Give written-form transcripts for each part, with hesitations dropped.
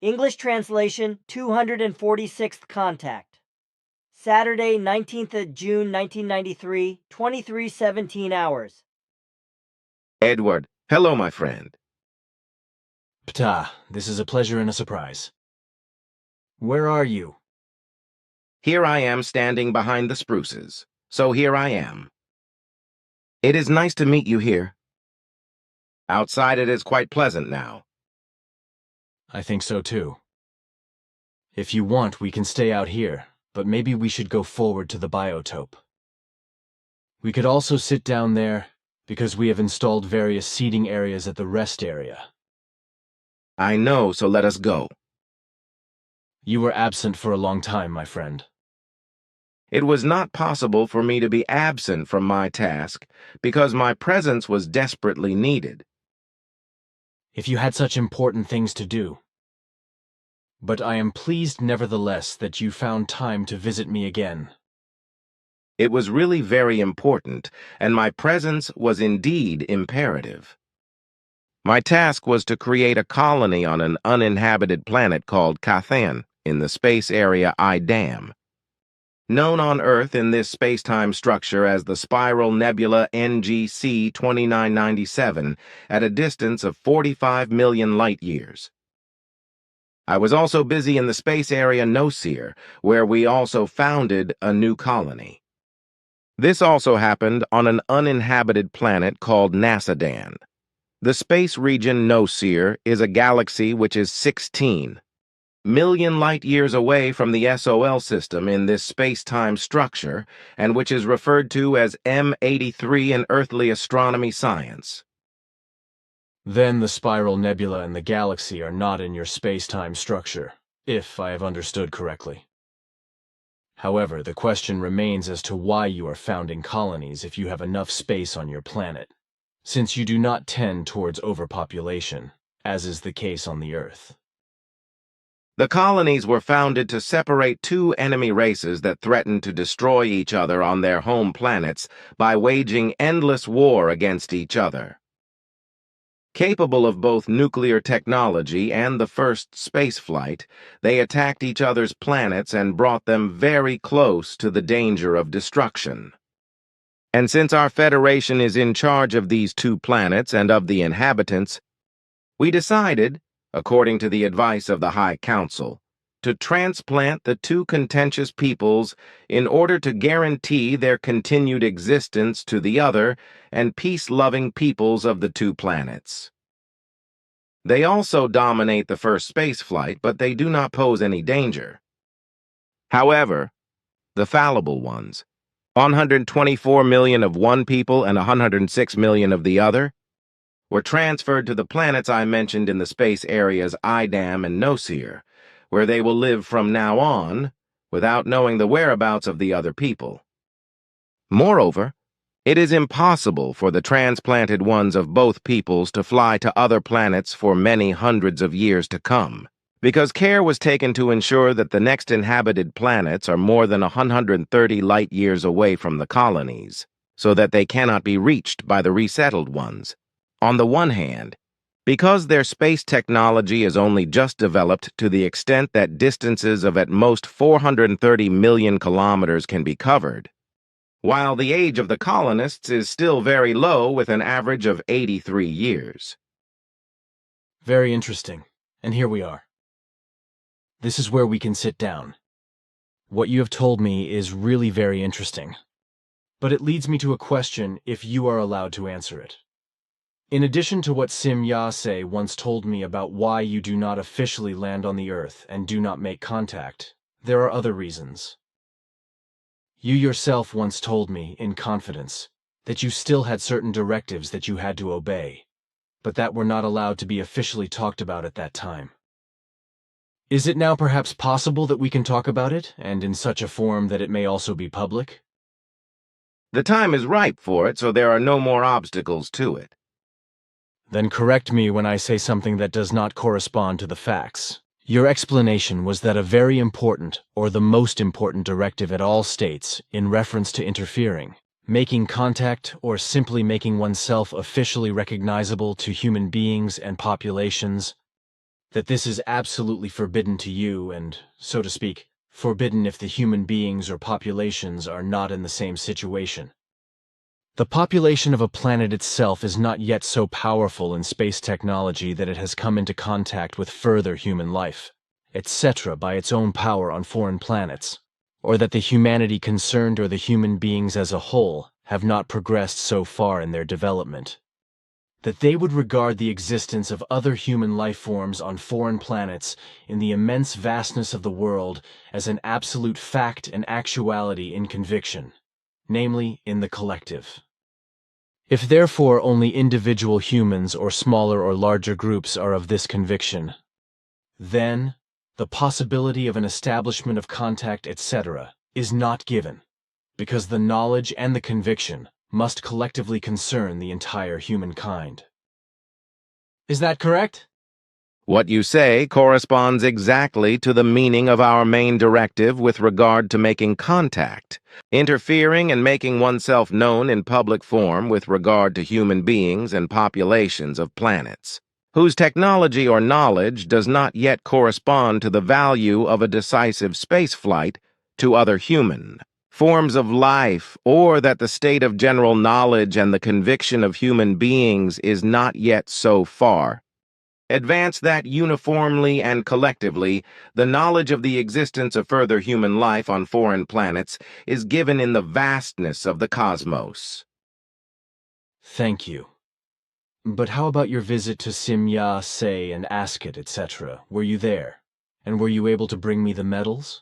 English translation 246th contact. Saturday, 19th of June 1993, 23:17 hours. Edward, hello, my friend. Ptaah, this is a pleasure and a surprise. Where are you? Here I am standing behind the spruces. So here I am. It is nice to meet you here. Outside it is quite pleasant now. I think so too. If you want, we can stay out here, but maybe we should go forward to the biotope. We could also sit down there, because we have installed various seating areas at the rest area. I know, so let us go. You were absent for a long time, my friend. It was not possible for me to be absent from my task because my presence was desperately needed. If you had such important things to do. But I am pleased nevertheless that you found time to visit me again. It was really very important, and my presence was indeed imperative. My task was to create a colony on an uninhabited planet called Ptaah in the space area IDAM. Known on Earth in this space-time structure as the spiral nebula NGC 2997 at a distance of 45 million light-years. I was also busy in the space area Nosir, where we also founded a new colony. This also happened on an uninhabited planet called Nasadan. The space region Nosir is a galaxy which is 16 million light-years away from the SOL system in this space-time structure, and which is referred to as M83 in earthly astronomy science. Then the spiral nebula and the galaxy are not in your space-time structure, if I have understood correctly. However, the question remains as to why you are founding colonies if you have enough space on your planet, since you do not tend towards overpopulation, as is the case on the Earth. The colonies were founded to separate two enemy races that threatened to destroy each other on their home planets by waging endless war against each other. Capable of both nuclear technology and the first spaceflight, they attacked each other's planets and brought them very close to the danger of destruction. And since our Federation is in charge of these two planets and of the inhabitants, we decided, according to the advice of the High Council, to transplant the two contentious peoples in order to guarantee their continued existence to the other and peace-loving peoples of the two planets. They also dominate the first spaceflight, but they do not pose any danger. However, the fallible ones, 124 million of one people and 106 million of the other, were transferred to the planets I mentioned in the space areas IDAM and Nosir, where they will live from now on without knowing the whereabouts of the other people. Moreover, it is impossible for the transplanted ones of both peoples to fly to other planets for many hundreds of years to come, because care was taken to ensure that the next inhabited planets are more than 130 light-years away from the colonies, so that they cannot be reached by the resettled ones. On the one hand, because their space technology is only just developed to the extent that distances of at most 430 million kilometers can be covered, while the age of the colonists is still very low with an average of 83 years. Very interesting, and here we are. This is where we can sit down. What you have told me is really very interesting, but it leads me to a question if you are allowed to answer it. In addition to what Sim Yase once told me about why you do not officially land on the Earth and do not make contact, there are other reasons. You yourself once told me, in confidence, that you still had certain directives that you had to obey, but that were not allowed to be officially talked about at that time. Is it now perhaps possible that we can talk about it, and in such a form that it may also be public? The time is ripe for it, so there are no more obstacles to it. Then correct me when I say something that does not correspond to the facts. Your explanation was that a very important, or the most important directive at all states, in reference to interfering, making contact, or simply making oneself officially recognizable to human beings and populations, That this is absolutely forbidden to you and, so to speak, forbidden if the human beings or populations are not in the same situation. The population of a planet itself is not yet so powerful in space technology that it has come into contact with further human life, etc. by its own power on foreign planets, or that the humanity concerned or the human beings as a whole have not progressed so far in their development. That they would regard the existence of other human life forms on foreign planets in the immense vastness of the world as an absolute fact and actuality in conviction, namely in the collective. If therefore only individual humans or smaller or larger groups are of this conviction, then the possibility of an establishment of contact, etc., is not given, because the knowledge and the conviction must collectively concern the entire humankind. Is that correct? What you say corresponds exactly to the meaning of our main directive with regard to making contact, interfering and making oneself known in public form with regard to human beings and populations of planets, whose technology or knowledge does not yet correspond to the value of a decisive spaceflight to other human forms of life, or that the state of general knowledge and the conviction of human beings is not yet so far advance that uniformly and collectively the knowledge of the existence of further human life on foreign planets is given in the vastness of the cosmos. Thank you. But how about your visit to Simya, Say, and Ascot, etc.? Were you there? And were you able to bring me the medals?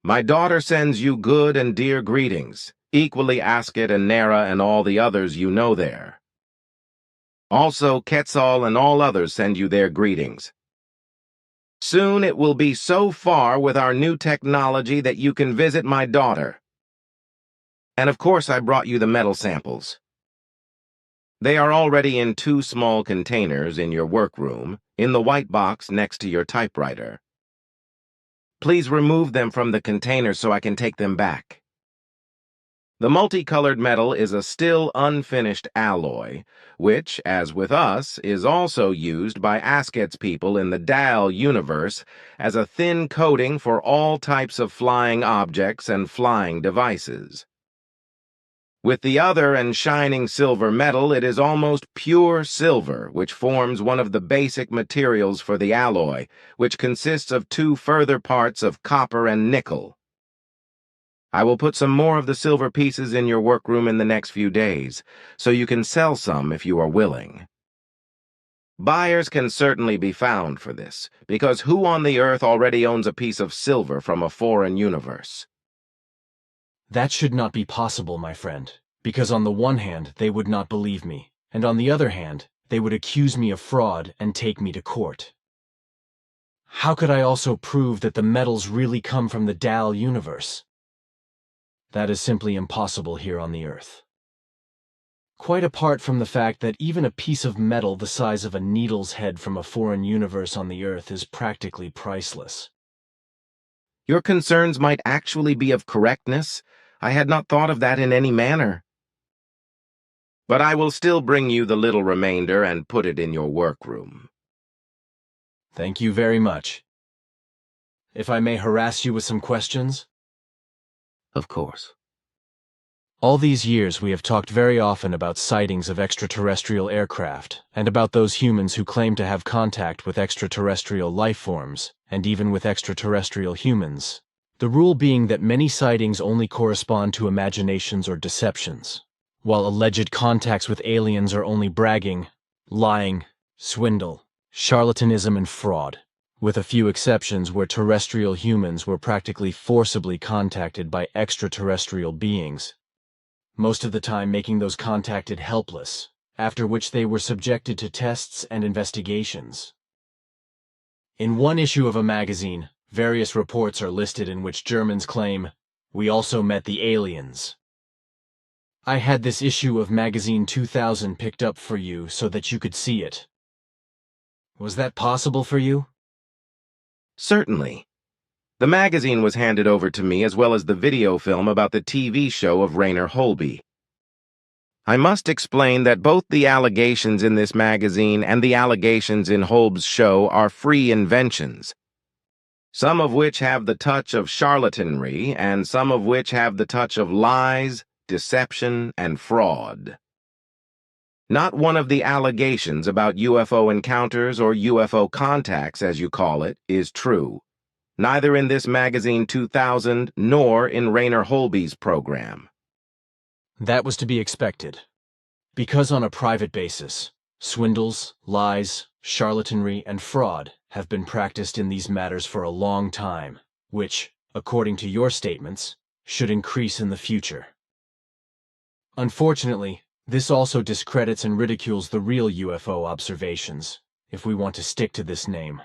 My daughter sends you good and dear greetings, equally Ascot and Nera and all the others you know there. Also, Quetzal and all others send you their greetings. Soon it will be so far with our new technology that you can visit my daughter. And of course I brought you the metal samples. They are already in 2 small containers in your workroom, in the white box next to your typewriter. Please remove them from the container so I can take them back. The multicolored metal is a still unfinished alloy, which, as with us, is also used by Ascot's people in the Dahl universe as a thin coating for all types of flying objects and flying devices. With the other and shining silver metal, it is almost pure silver, which forms one of the basic materials for the alloy, which consists of 2 further parts of copper and nickel. I will put some more of the silver pieces in your workroom in the next few days, so you can sell some if you are willing. Buyers can certainly be found for this, because who on the earth already owns a piece of silver from a foreign universe? That should not be possible, my friend, because on the one hand, they would not believe me, and on the other hand, they would accuse me of fraud and take me to court. How could I also prove that the metals really come from the Dahl universe? That is simply impossible here on the Earth. Quite apart from the fact that even a piece of metal the size of a needle's head from a foreign universe on the Earth is practically priceless. Your concerns might actually be of correctness. I had not thought of that in any manner. But I will still bring you the little remainder and put it in your workroom. Thank you very much. If I may harass you with some questions? Of course. All these years we have talked very often about sightings of extraterrestrial aircraft, and about those humans who claim to have contact with extraterrestrial life forms, and even with extraterrestrial humans. The rule being that many sightings only correspond to imaginations or deceptions, while alleged contacts with aliens are only bragging, lying, swindle, charlatanism, and fraud, with a few exceptions where terrestrial humans were practically forcibly contacted by extraterrestrial beings, most of the time making those contacted helpless, after which they were subjected to tests and investigations. In one issue of a magazine, various reports are listed in which Germans claim, "We also met the aliens." I had this issue of magazine 2000 picked up for you so that you could see it. Was that possible for you? Certainly. The magazine was handed over to me as well as the video film about the TV show of Rainer Holby. I must explain that both the allegations in this magazine and the allegations in Holb's show are free inventions, some of which have the touch of charlatanry and some of which have the touch of lies, deception, and fraud. Not one of the allegations about UFO encounters or UFO contacts, as you call it, is true, neither in this magazine 2000 nor in Rainer Holby's program. That was to be expected. Because on a private basis, swindles, lies, charlatanry, and fraud have been practiced in these matters for a long time, which, according to your statements, should increase in the future. Unfortunately, this also discredits and ridicules the real UFO observations, if we want to stick to this name.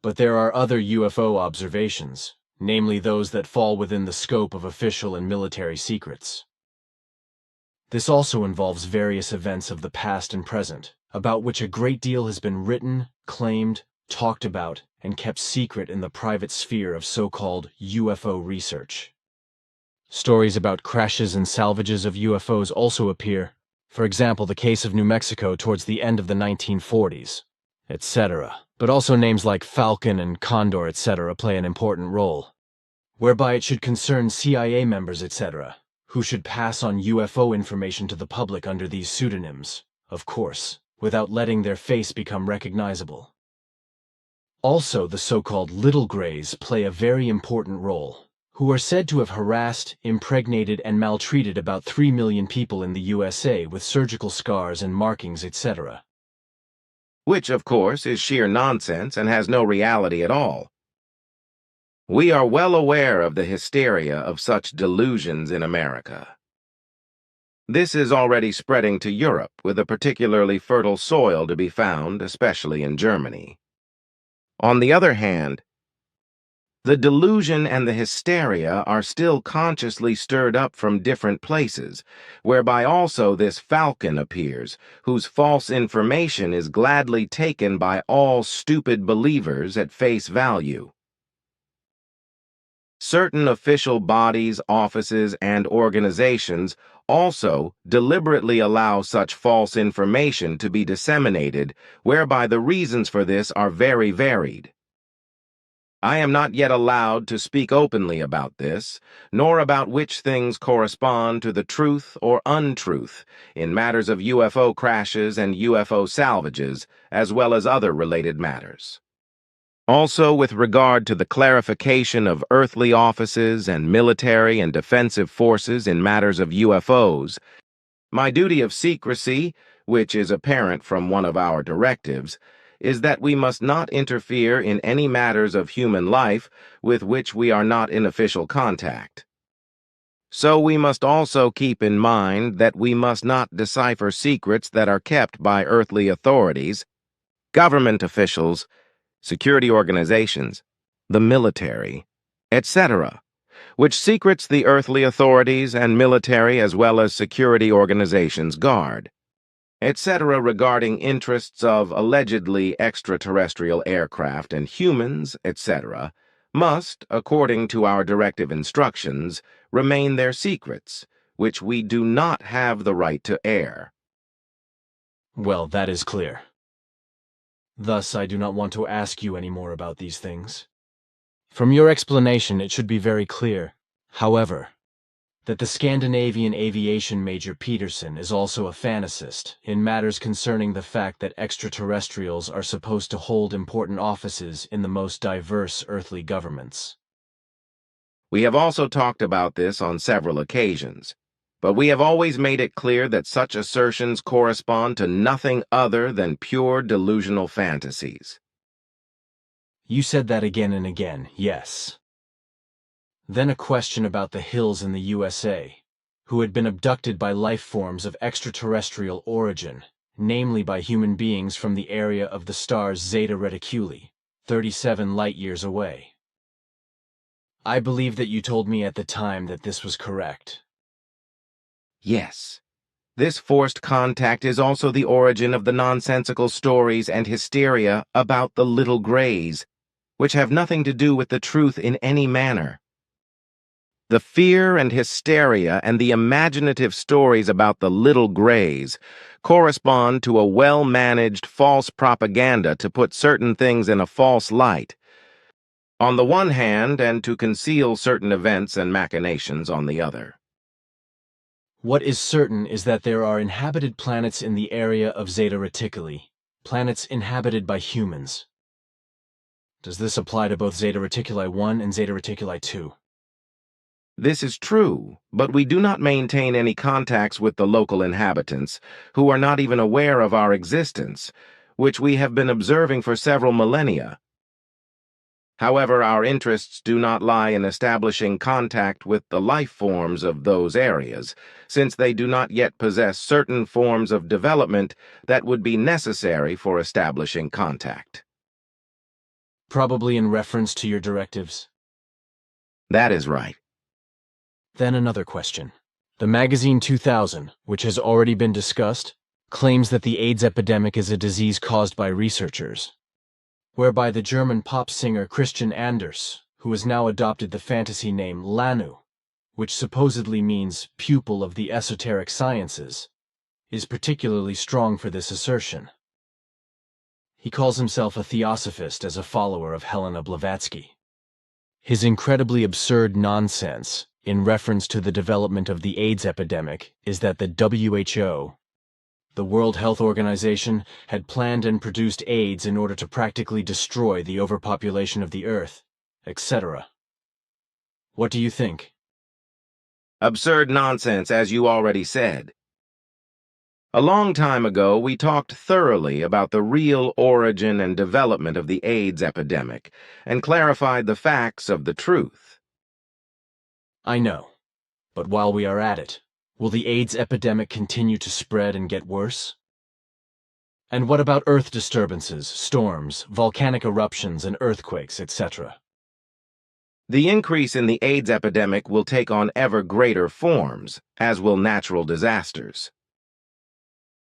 But there are other UFO observations, namely those that fall within the scope of official and military secrets. This also involves various events of the past and present, about which a great deal has been written, claimed, talked about, and kept secret in the private sphere of so-called UFO research. Stories about crashes and salvages of UFOs also appear, for example the case of New Mexico towards the end of the 1940s, etc. But also names like Falcon and Condor, etc. play an important role, whereby it should concern CIA members, etc., who should pass on UFO information to the public under these pseudonyms, of course, without letting their face become recognizable. Also, the so-called Little Greys play a very important role, who are said to have harassed, impregnated, and maltreated about 3 million people in the USA with surgical scars and markings, etc. Which, of course, is sheer nonsense and has no reality at all. We are well aware of the hysteria of such delusions in America. This is already spreading to Europe, with a particularly fertile soil to be found, especially in Germany. On the other hand, the delusion and the hysteria are still consciously stirred up from different places, whereby also this Falcon appears, whose false information is gladly taken by all stupid believers at face value. Certain official bodies, offices, and organizations also deliberately allow such false information to be disseminated, whereby the reasons for this are very varied. I am not yet allowed to speak openly about this, nor about which things correspond to the truth or untruth in matters of UFO crashes and UFO salvages, as well as other related matters. Also, with regard to the clarification of earthly offices and military and defensive forces in matters of UFOs, my duty of secrecy, which is apparent from one of our directives, is that we must not interfere in any matters of human life with which we are not in official contact. So we must also keep in mind that we must not decipher secrets that are kept by earthly authorities, government officials, security organizations, the military, etc., which secrets the earthly authorities and military as well as security organizations guard, etc., regarding interests of allegedly extraterrestrial aircraft and humans, etc., must, according to our directive instructions, remain their secrets, which we do not have the right to air. Well, that is clear. Thus, I do not want to ask you any more about these things. From your explanation, it should be very clear, however, that the Scandinavian aviation major Peterson is also a fantasist in matters concerning the fact that extraterrestrials are supposed to hold important offices in the most diverse earthly governments. We have also talked about this on several occasions, but we have always made it clear that such assertions correspond to nothing other than pure delusional fantasies. You said that again and again, yes. Then a question about the hills in the USA, who had been abducted by life forms of extraterrestrial origin, namely by human beings from the area of the stars Zeta Reticuli, 37 light-years away. I believe that you told me at the time that this was correct. Yes. This forced contact is also the origin of the nonsensical stories and hysteria about the little greys, which have nothing to do with the truth in any manner. The fear and hysteria and the imaginative stories about the little grays correspond to a well-managed false propaganda to put certain things in a false light, on the one hand, and to conceal certain events and machinations on the other. What is certain is that there are inhabited planets in the area of Zeta Reticuli, planets inhabited by humans. Does this apply to both Zeta Reticuli 1 and Zeta Reticuli 2? This is true, but we do not maintain any contacts with the local inhabitants, who are not even aware of our existence, which we have been observing for several millennia. However, our interests do not lie in establishing contact with the life forms of those areas, since they do not yet possess certain forms of development that would be necessary for establishing contact. Probably in reference to your directives. That is right. Then another question. The magazine 2000, which has already been discussed, claims that the AIDS epidemic is a disease caused by researchers, whereby the German pop singer Christian Anders, who has now adopted the fantasy name Lanu, which supposedly means pupil of the esoteric sciences, is particularly strong for this assertion. He calls himself a theosophist as a follower of Helena Blavatsky. His incredibly absurd nonsense in reference to the development of the AIDS epidemic is that the WHO, the World Health Organization, had planned and produced AIDS in order to practically destroy the overpopulation of the Earth, etc. What do you think? Absurd nonsense, as you already said. A long time ago, we talked thoroughly about the real origin and development of the AIDS epidemic and clarified the facts of the truth. I know, but while we are at it, will the AIDS epidemic continue to spread and get worse? And what about Earth disturbances, storms, volcanic eruptions, and earthquakes, etc.? The increase in the AIDS epidemic will take on ever greater forms, as will natural disasters.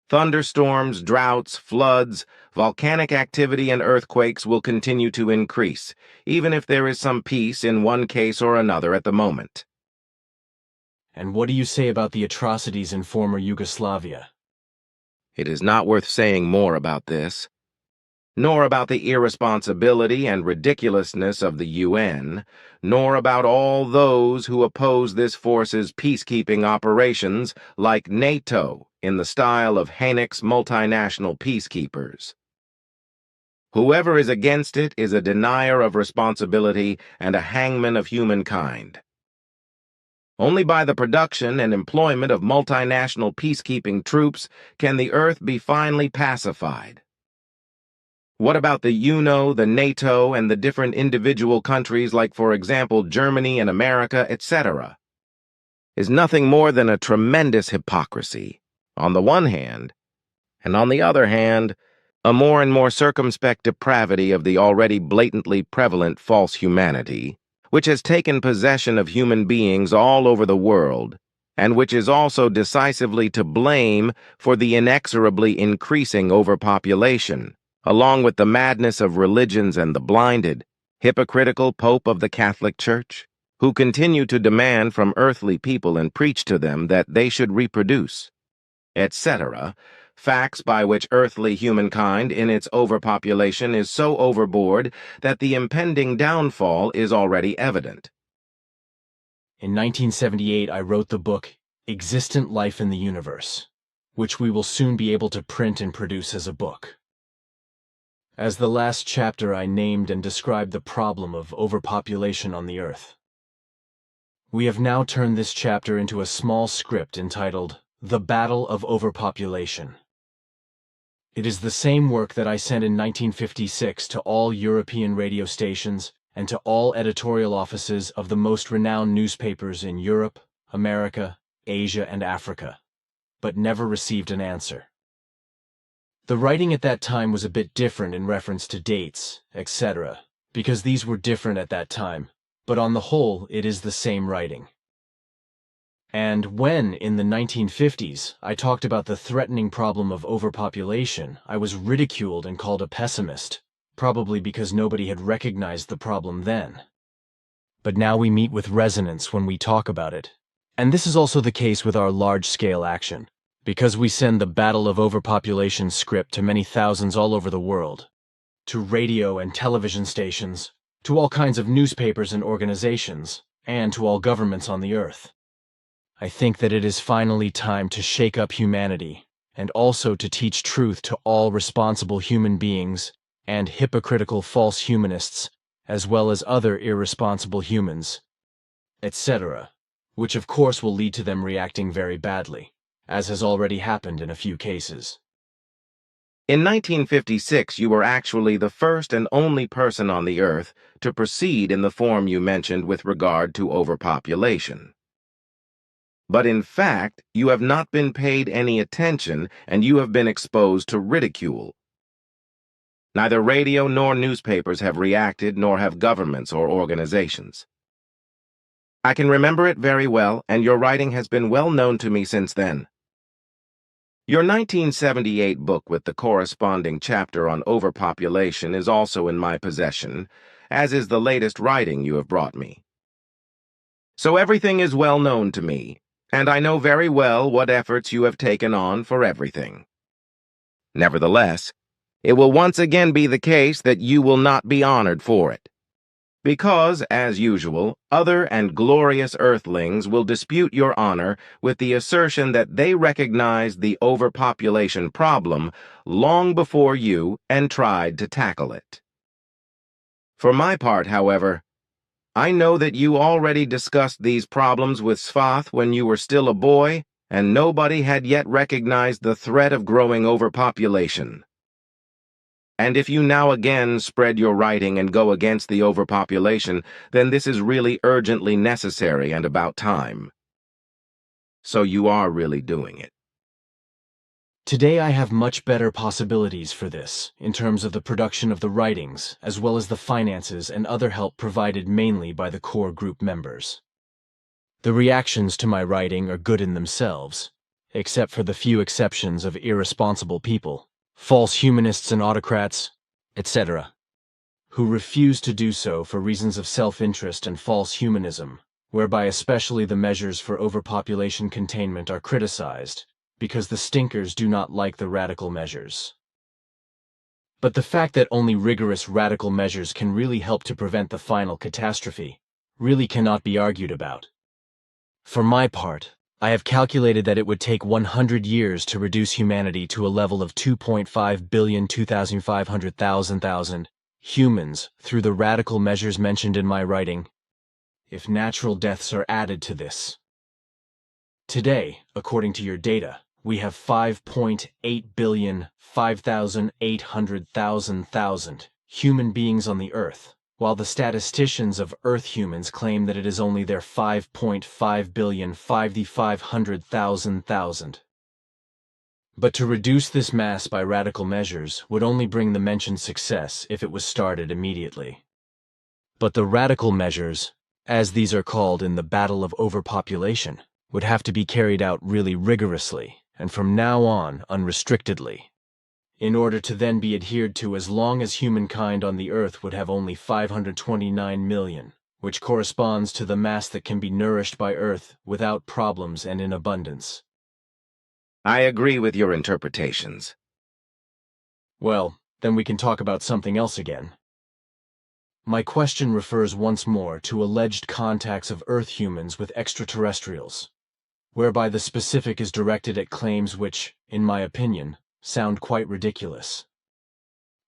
Thunderstorms, droughts, floods, volcanic activity, and earthquakes will continue to increase, even if there is some peace in one case or another at the moment. And what do you say about the atrocities in former Yugoslavia? It is not worth saying more about this, nor about the irresponsibility and ridiculousness of the UN, nor about all those who oppose this force's peacekeeping operations like NATO in the style of Hainick's multinational peacekeepers. Whoever is against it is a denier of responsibility and a hangman of humankind. Only by the production and employment of multinational peacekeeping troops can the earth be finally pacified. What about the UNO, the NATO, and the different individual countries like, for example, Germany and America, etc.? Is nothing more than a tremendous hypocrisy, on the one hand, and on the other hand, a more and more circumspect depravity of the already blatantly prevalent false humanity, which has taken possession of human beings all over the world, and which is also decisively to blame for the inexorably increasing overpopulation, along with the madness of religions and the blinded, hypocritical Pope of the Catholic Church, who continue to demand from earthly people and preach to them that they should reproduce, etc., facts by which earthly humankind in its overpopulation is so overboard that the impending downfall is already evident. In 1978, I wrote the book Existent Life in the Universe, which we will soon be able to print and produce as a book. As the last chapter, I named and described the problem of overpopulation on the Earth. We have now turned this chapter into a small script entitled The Battle of Overpopulation. It is the same work that I sent in 1956 to all European radio stations and to all editorial offices of the most renowned newspapers in Europe, America, Asia, and Africa, but never received an answer. The writing at that time was a bit different in reference to dates, etc., because these were different at that time, but on the whole, it is the same writing. And when, in the 1950s, I talked about the threatening problem of overpopulation, I was ridiculed and called a pessimist, probably because nobody had recognized the problem then. but now we meet with resonance when we talk about it. And this is also the case with our large-scale action, because we send the Battle of Overpopulation script to many thousands all over the world, to radio and television stations, to all kinds of newspapers and organizations, and to all governments on the earth. I think that it is finally time to shake up humanity, and also to teach truth to all responsible human beings and hypocritical false humanists, as well as other irresponsible humans, etc., which of course will lead to them reacting very badly, as has already happened in a few cases. In 1956, you were actually the first and only person on the Earth to proceed in the form you mentioned with regard to overpopulation. But in fact, you have not been paid any attention and you have been exposed to ridicule. Neither radio nor newspapers have reacted, nor have governments or organizations. I can remember it very well, and your writing has been well known to me since then. Your 1978 book with the corresponding chapter on overpopulation is also in my possession, as is the latest writing you have brought me. So everything is well known to me, and I know very well what efforts you have taken on for everything. Nevertheless, it will once again be the case that you will not be honored for it. Because, as usual, other and glorious earthlings will dispute your honor with the assertion that they recognized the overpopulation problem long before you and tried to tackle it. For my part, however, I know that you already discussed these problems with Sfath when you were still a boy, and nobody had yet recognized the threat of growing overpopulation. And if you now again spread your writing and go against the overpopulation, then this is really urgently necessary and about time. So you are really doing it. Today I have much better possibilities for this, in terms of the production of the writings, as well as the finances and other help provided mainly by the core group members. The reactions to my writing are good in themselves, except for the few exceptions of irresponsible people, false humanists and autocrats, etc., who refuse to do so for reasons of self-interest and false humanism, whereby especially the measures for overpopulation containment are criticized, because the stinkers do not like the radical measures. But the fact that only rigorous radical measures can really help to prevent the final catastrophe really cannot be argued about. For my part, I have calculated that it would take 100 years to reduce humanity to a level of 2.5 billion 2,500,000 humans through the radical measures mentioned in my writing, if natural deaths are added to this. Today, according to your data, we have 5.8 billion 5,800,000 human beings on the Earth, while the statisticians of Earth humans claim that it is only their 5.5 billion 5,500,000. But to reduce this mass by radical measures would only bring the mentioned success if it was started immediately. But the radical measures, as these are called in the battle of overpopulation, would have to be carried out really rigorously, and from now on unrestrictedly, in order to then be adhered to as long as humankind on the Earth would have only 529 million, which corresponds to the mass that can be nourished by Earth without problems and in abundance. I agree with your interpretations. Well, then we can talk about something else again. My question refers once more to alleged contacts of Earth humans with extraterrestrials, whereby the specific is directed at claims which, in my opinion, sound quite ridiculous.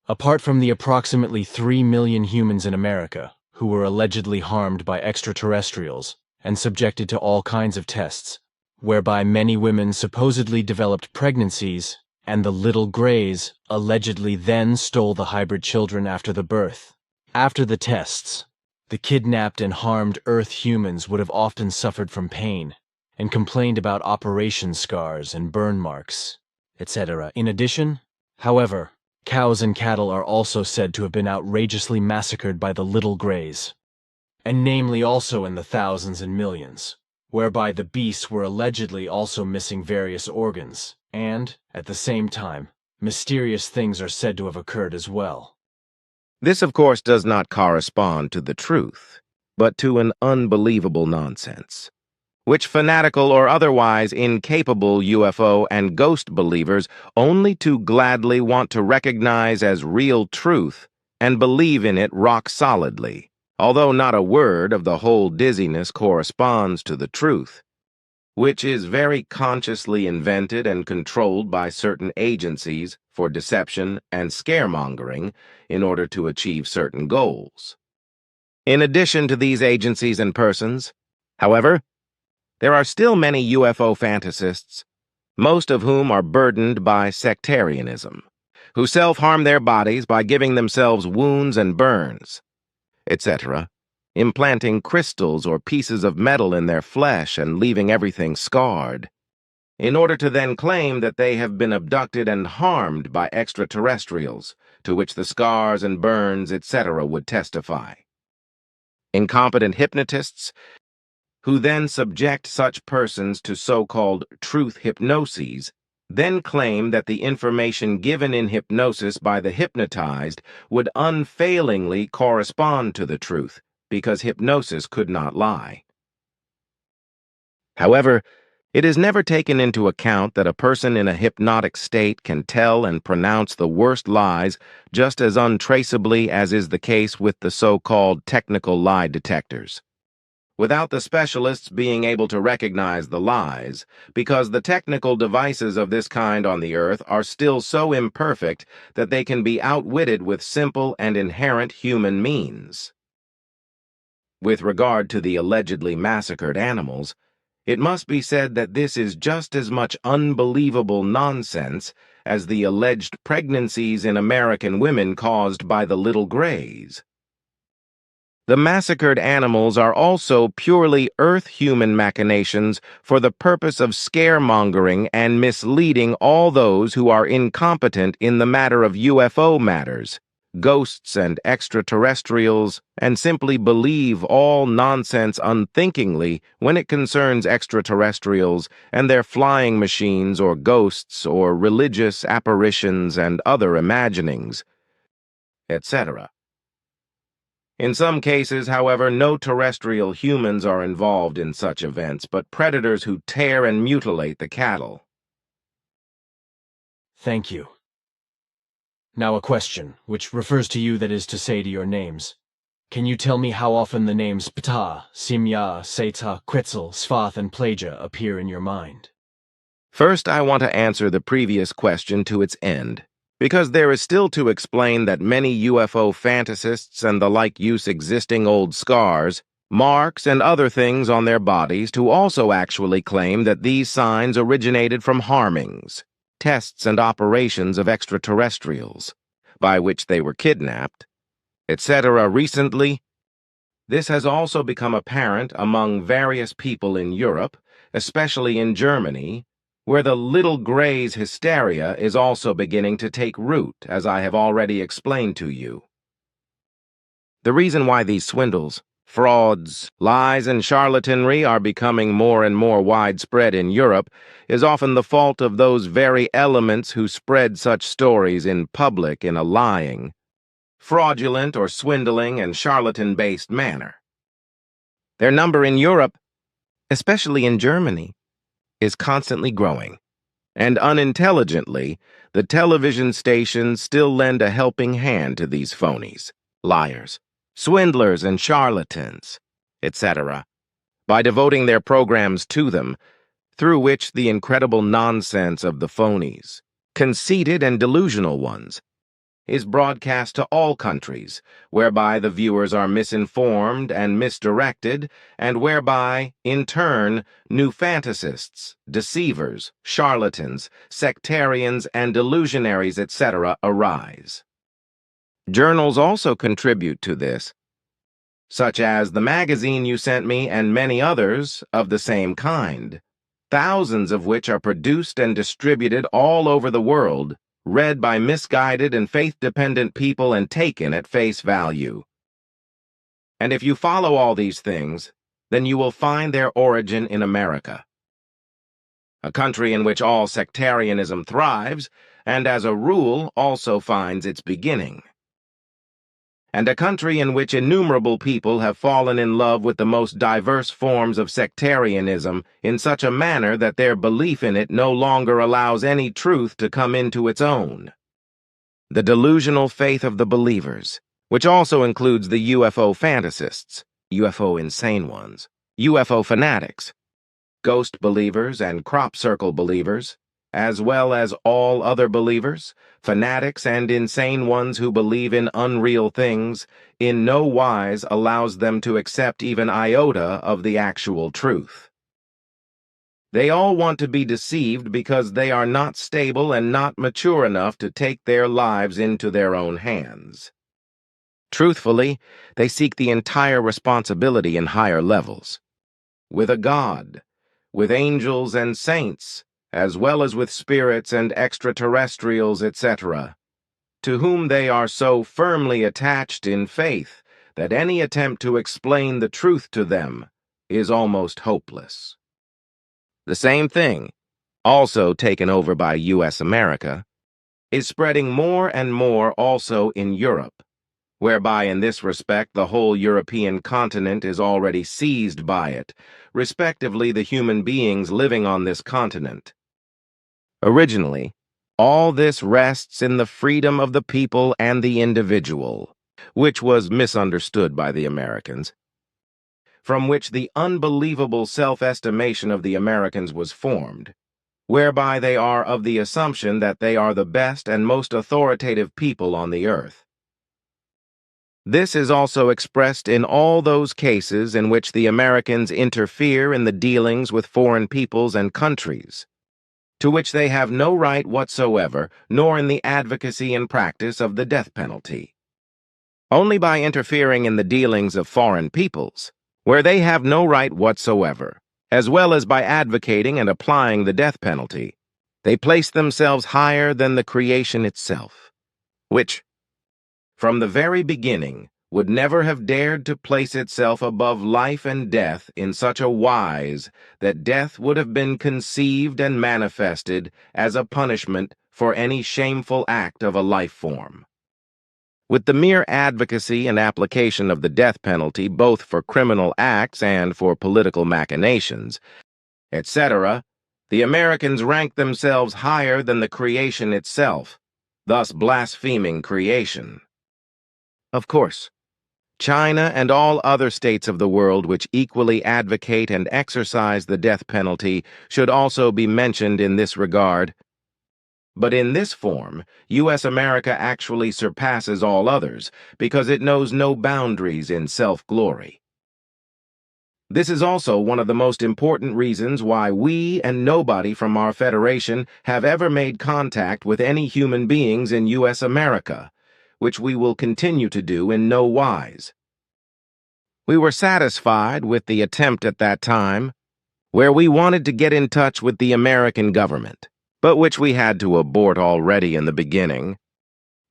Apart from the approximately 3 million humans in America who were allegedly harmed by extraterrestrials and subjected to all kinds of tests, whereby many women supposedly developed pregnancies, and the little Greys allegedly then stole the hybrid children after the birth. After the tests, the kidnapped and harmed Earth humans would have often suffered from pain and complained about operation scars and burn marks, etc. In addition, however, cows and cattle are also said to have been outrageously massacred by the little Greys, and namely also in the thousands and millions, whereby the beasts were allegedly also missing various organs, and, at the same time, mysterious things are said to have occurred as well. This, of course, does not correspond to the truth. but to an unbelievable nonsense, which fanatical or otherwise incapable UFO and ghost believers only too gladly want to recognize as real truth and believe in it rock solidly, although not a word of the whole dizziness corresponds to the truth, which is very consciously invented and controlled by certain agencies for deception and scaremongering in order to achieve certain goals. In addition to these agencies and persons, however, there are still many UFO fantasists, most of whom are burdened by sectarianism, who self-harm their bodies by giving themselves wounds and burns, etc., implanting crystals or pieces of metal in their flesh and leaving everything scarred, in order to then claim that they have been abducted and harmed by extraterrestrials, to which the scars and burns, etc., would testify. Incompetent hypnotists who then subject such persons to so-called truth hypnoses, then claim that the information given in hypnosis by the hypnotized would unfailingly correspond to the truth, because hypnosis could not lie. However, it is never taken into account that a person in a hypnotic state can tell and pronounce the worst lies just as untraceably as is the case with the so-called technical lie detectors, without the specialists being able to recognize the lies, because the technical devices of this kind on the Earth are still so imperfect that they can be outwitted with simple and inherent human means. With regard to the allegedly massacred animals, it must be said that this is just as much unbelievable nonsense as the alleged pregnancies in American women caused by the little grays. The massacred animals are also purely Earth-human machinations for the purpose of scaremongering and misleading all those who are incompetent in the matter of UFO matters, ghosts and extraterrestrials, and simply believe all nonsense unthinkingly when it concerns extraterrestrials and their flying machines or ghosts or religious apparitions and other imaginings, etc. In some cases, however, no terrestrial humans are involved in such events, but predators who tear and mutilate the cattle. Thank you. Now a question, which refers to you, that is to say to your names. Can you tell me how often the names Ptaah, Simya, Seta, Quetzal, Sfath, and Plagia appear in your mind? First, I want to answer the previous question to its end, because there is still to explain that many UFO fantasists and the like use existing old scars, marks, and other things on their bodies to also actually claim that these signs originated from harmings, tests and operations of extraterrestrials, by which they were kidnapped, etc. Recently, this has also become apparent among various people in Europe, especially in Germany, where the little grays hysteria is also beginning to take root, as I have already explained to you. The reason why these swindles, frauds, lies, and charlatanry are becoming more and more widespread in Europe is often the fault of those very elements who spread such stories in public in a lying, fraudulent or swindling and charlatan-based manner. Their number in Europe, especially in Germany, is constantly growing, and unintelligently, the television stations still lend a helping hand to these phonies, liars, swindlers, and charlatans, etc., by devoting their programs to them, through which the incredible nonsense of the phonies, conceited and delusional ones, is broadcast to all countries, whereby the viewers are misinformed and misdirected, and whereby, in turn, new fantasists, deceivers, charlatans, sectarians, and delusionaries, etc., arise. Journals also contribute to this, such as the magazine you sent me and many others of the same kind, thousands of which are produced and distributed all over the world, read by misguided and faith-dependent people and taken at face value. And if you follow all these things, then you will find their origin in America, a country in which all sectarianism thrives, and as a rule also finds its beginning. and a country in which innumerable people have fallen in love with the most diverse forms of sectarianism in such a manner that their belief in it no longer allows any truth to come into its own. The delusional faith of the believers, which also includes the UFO fantasists, UFO insane ones, UFO fanatics, ghost believers and crop circle believers, as well as all other believers, fanatics and insane ones who believe in unreal things, in no wise allows them to accept even iota of the actual truth. They all want to be deceived because they are not stable and not mature enough to take their lives into their own hands. Truthfully, they seek the entire responsibility in higher levels. With a God, with angels and saints, as well as with spirits and extraterrestrials, etc., to whom they are so firmly attached in faith that any attempt to explain the truth to them is almost hopeless. The same thing, also taken over by U.S. America, is spreading more and more also in Europe, whereby in this respect the whole European continent is already seized by it, respectively the human beings living on this continent. Originally, all this rests in the freedom of the people and the individual, which was misunderstood by the Americans, from which the unbelievable self-estimation of the Americans was formed, whereby they are of the assumption that they are the best and most authoritative people on the earth. This is also expressed in all those cases in which the Americans interfere in the dealings with foreign peoples and countries, to which they have no right whatsoever, nor in the advocacy and practice of the death penalty. Only by interfering in the dealings of foreign peoples, where they have no right whatsoever, as well as by advocating and applying the death penalty, they place themselves higher than the creation itself, which, from the very beginning, would never have dared to place itself above life and death in such a wise that death would have been conceived and manifested as a punishment for any shameful act of a life form. With the mere advocacy and application of the death penalty both for criminal acts and for political machinations, etc., the Americans rank themselves higher than the creation itself, thus blaspheming creation. Of course, China and all other states of the world which equally advocate and exercise the death penalty should also be mentioned in this regard. But in this form, U.S. America actually surpasses all others because it knows no boundaries in self-glory. This is also one of the most important reasons why we and nobody from our Federation have ever made contact with any human beings in U.S. America, which we will continue to do in no wise. We were satisfied with the attempt at that time, where we wanted to get in touch with the American government, but which we had to abort already in the beginning,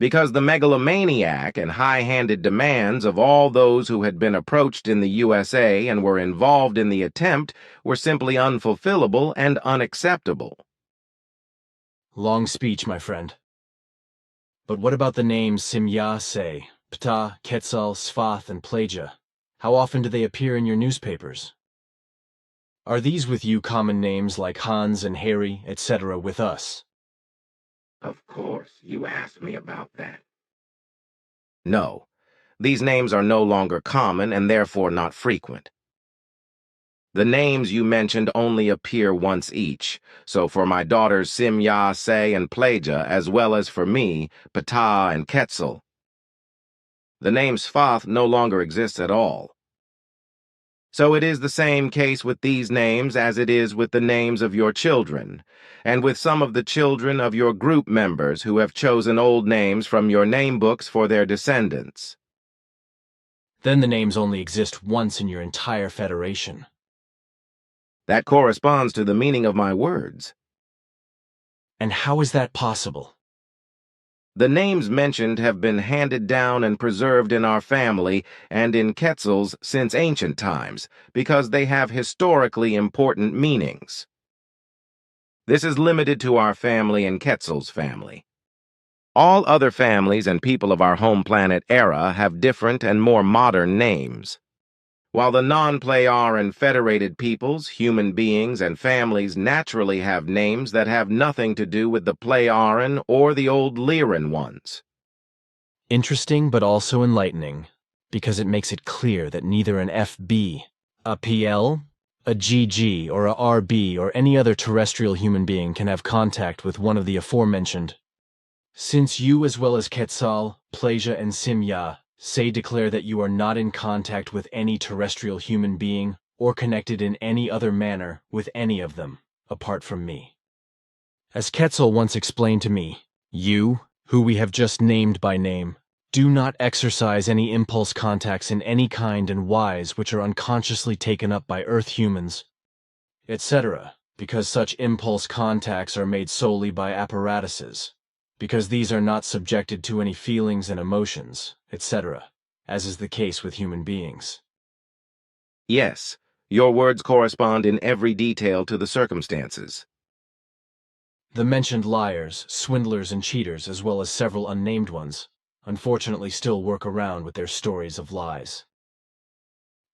because the megalomaniac and high-handed demands of all those who had been approached in the USA and were involved in the attempt were simply unfulfillable and unacceptable. Long speech, my friend. But what about the names Simya say, Ptaah, Quetzal, Sfath, and Pelagia? How often do they appear in your newspapers? Are these with you common names like Hans and Harry, etc. with us? Of course, you asked me about that. No, these names are no longer common and therefore not frequent. The names you mentioned only appear once each, so for my daughters Simya, Say, and Pelagia, as well as for me, Ptaah and Quetzal. The name Sfath no longer exists at all. So it is the same case with these names as it is with the names of your children, and with some of the children of your group members who have chosen old names from your name books for their descendants. Then the names only exist once in your entire Federation. That corresponds to the meaning of my words. And how is that possible? The names mentioned have been handed down and preserved in our family and in Quetzal's since ancient times, because they have historically important meanings. This is limited to our family and Quetzal's family. All other families and people of our home planet era have different and more modern names. While the non-Pleiadian federated peoples, human beings, and families naturally have names that have nothing to do with the Pleiadian or the old Lyran ones. Interesting but also enlightening, because it makes it clear that neither an FB, a PL, a GG, or a RB, or any other terrestrial human being can have contact with one of the aforementioned. Since you, as well as Quetzal, Plasia, and Simya, declare that you are not in contact with any terrestrial human being or connected in any other manner with any of them, apart from me. As Quetzal once explained to me, you, who we have just named by name, do not exercise any impulse contacts in any kind and wise which are unconsciously taken up by Earth humans, etc., because such impulse contacts are made solely by apparatuses, because these are not subjected to any feelings and emotions, etc., as is the case with human beings. Yes, your words correspond in every detail to the circumstances. The mentioned liars, swindlers, and cheaters, as well as several unnamed ones, unfortunately still work around with their stories of lies.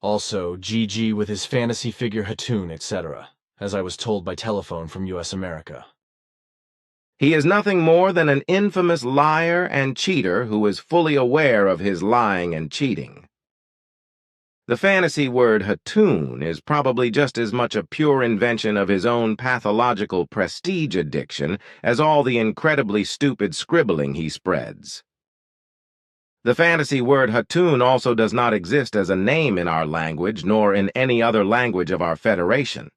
Also, GG with his fantasy figure Hatun, etc., as I was told by telephone from US America. He is nothing more than an infamous liar and cheater who is fully aware of his lying and cheating. The fantasy word Hatun is probably just as much a pure invention of his own pathological prestige addiction as all the incredibly stupid scribbling he spreads. The fantasy word Hatun also does not exist as a name in our language nor in any other language of our Federation.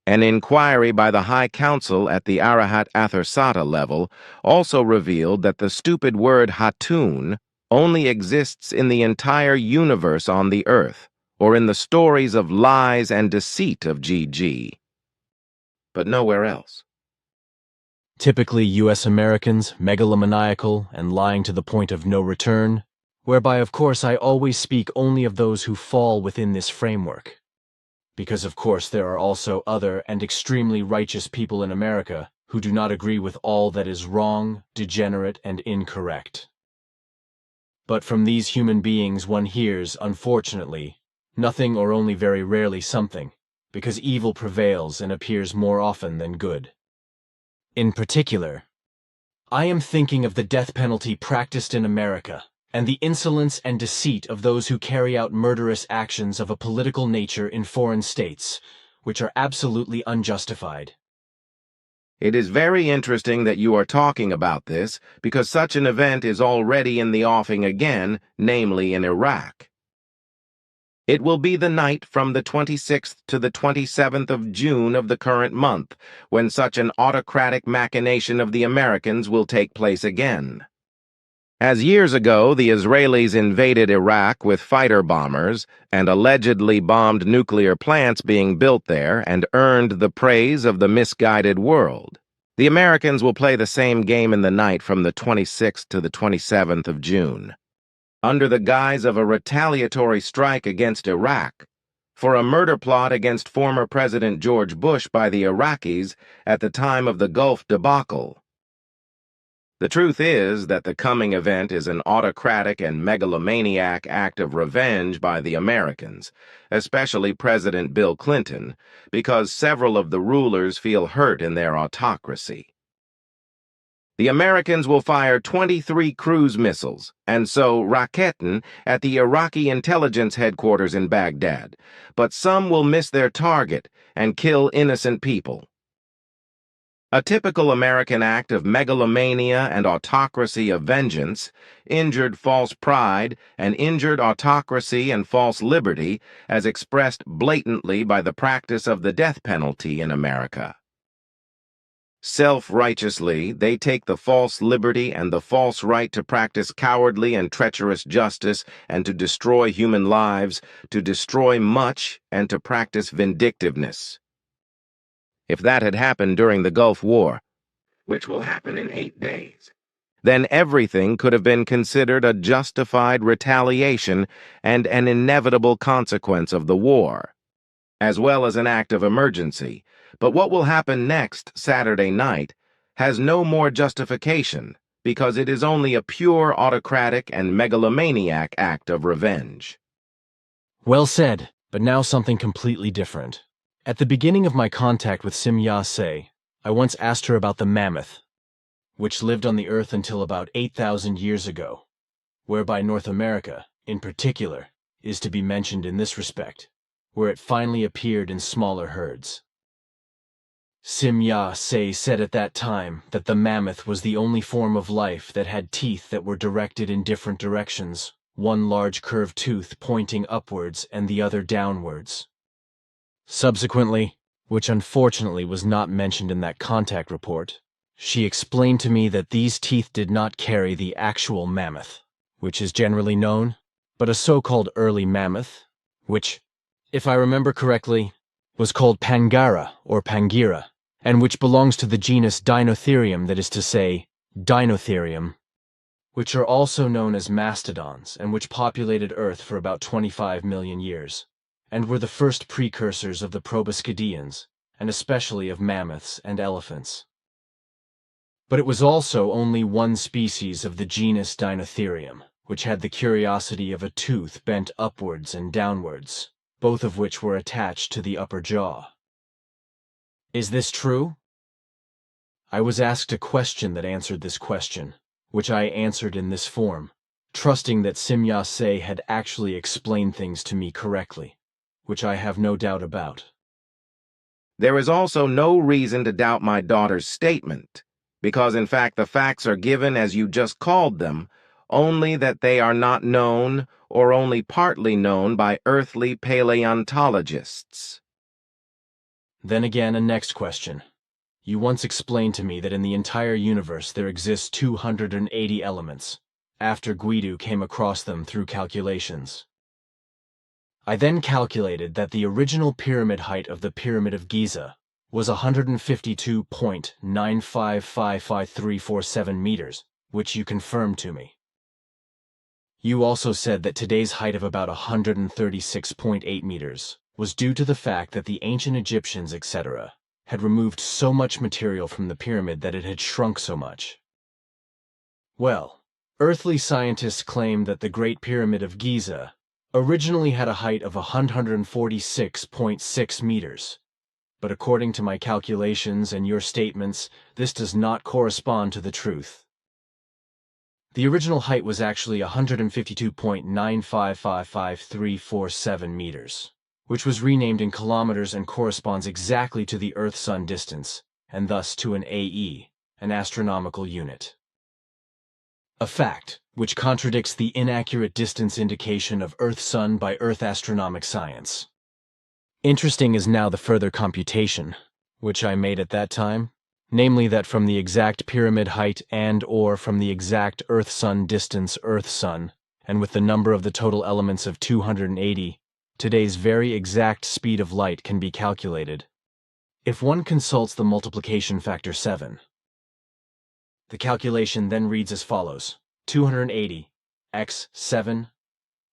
An inquiry by the High Council at the Arahat Athersata level also revealed that the stupid word Hatun only exists in the entire universe on the Earth, or in the stories of lies and deceit of GG, but nowhere else. Typically US Americans, megalomaniacal, and lying to the point of no return, whereby of course I always speak only of those who fall within this framework. Because of course there are also other and extremely righteous people in America who do not agree with all that is wrong, degenerate, and incorrect. But from these human beings one hears, unfortunately, nothing or only very rarely something, because evil prevails and appears more often than good. In particular, I am thinking of the death penalty practiced in America, and the insolence and deceit of those who carry out murderous actions of a political nature in foreign states, which are absolutely unjustified. It is very interesting that you are talking about this, because such an event is already in the offing again, namely in Iraq. It will be the night from the 26th to the 27th of June of the current month, when such an autocratic machination of the Americans will take place again. As years ago the Israelis invaded Iraq with fighter bombers and allegedly bombed nuclear plants being built there and earned the praise of the misguided world, the Americans will play the same game in the night from the 26th to the 27th of June, under the guise of a retaliatory strike against Iraq, for a murder plot against former President George Bush by the Iraqis at the time of the Gulf debacle. The truth is that the coming event is an autocratic and megalomaniac act of revenge by the Americans, especially President Bill Clinton, because several of the rulers feel hurt in their autocracy. The Americans will fire 23 cruise missiles, and so Raketen at the Iraqi intelligence headquarters in Baghdad, but some will miss their target and kill innocent people. A typical American act of megalomania and autocracy of vengeance, injured false pride, and injured autocracy and false liberty as expressed blatantly by the practice of the death penalty in America. Self-righteously, they take the false liberty and the false right to practice cowardly and treacherous justice and to destroy human lives, to destroy much, and to practice vindictiveness. If that had happened during the Gulf War, which will happen in 8 days, then everything could have been considered a justified retaliation and an inevitable consequence of the war, as well as an act of emergency. But what will happen next Saturday night has no more justification because it is only a pure autocratic and megalomaniac act of revenge. Well said, but now something completely different. At the beginning of my contact with Simya-se, I once asked her about the mammoth, which lived on the Earth until about 8,000 years ago, whereby North America, in particular, is to be mentioned in this respect, where it finally appeared in smaller herds. Simya-se said at that time that the mammoth was the only form of life that had teeth that were directed in different directions, one large curved tooth pointing upwards and the other downwards. Subsequently, which unfortunately was not mentioned in that contact report, she explained to me that these teeth did not carry the actual mammoth, which is generally known, but a so-called early mammoth, which, if I remember correctly, was called Pangara or Pangira, and which belongs to the genus Dinotherium, that is to say, Dinotherium, which are also known as mastodons and which populated Earth for about 25 million years, and were the first precursors of the proboscideans, and especially of mammoths and elephants. But it was also only one species of the genus Dinotherium, which had the curiosity of a tooth bent upwards and downwards, both of which were attached to the upper jaw. Is this true? I was asked a question that answered this question, which I answered in this form, trusting that Simya-se had actually explained things to me correctly, which I have no doubt about. There is also no reason to doubt my daughter's statement, because in fact the facts are given as you just called them, only that they are not known or only partly known by earthly paleontologists. Then again, a next question. You once explained to me that in the entire universe there exists 280 elements, after Guido came across them through calculations. I then calculated that the original pyramid height of the Pyramid of Giza was 152.9555347 meters, which you confirmed to me. You also said that today's height of about 136.8 meters was due to the fact that the ancient Egyptians, etc., had removed so much material from the pyramid that it had shrunk so much. Well, earthly scientists claim that the Great Pyramid of Giza originally had a height of 146.6 meters, but according to my calculations and your statements, this does not correspond to the truth. The original height was actually 152.9555347 meters, which was renamed in kilometers and corresponds exactly to the Earth-Sun distance, and thus to an AE, an astronomical unit. A fact which contradicts the inaccurate distance indication of Earth-Sun by Earth astronomic science. Interesting is now the further computation, which I made at that time, namely that from the exact pyramid height and/or from the exact Earth-Sun distance Earth-Sun, and with the number of the total elements of 280, today's very exact speed of light can be calculated. If one consults the multiplication factor 7, the calculation then reads as follows: 280 x 7,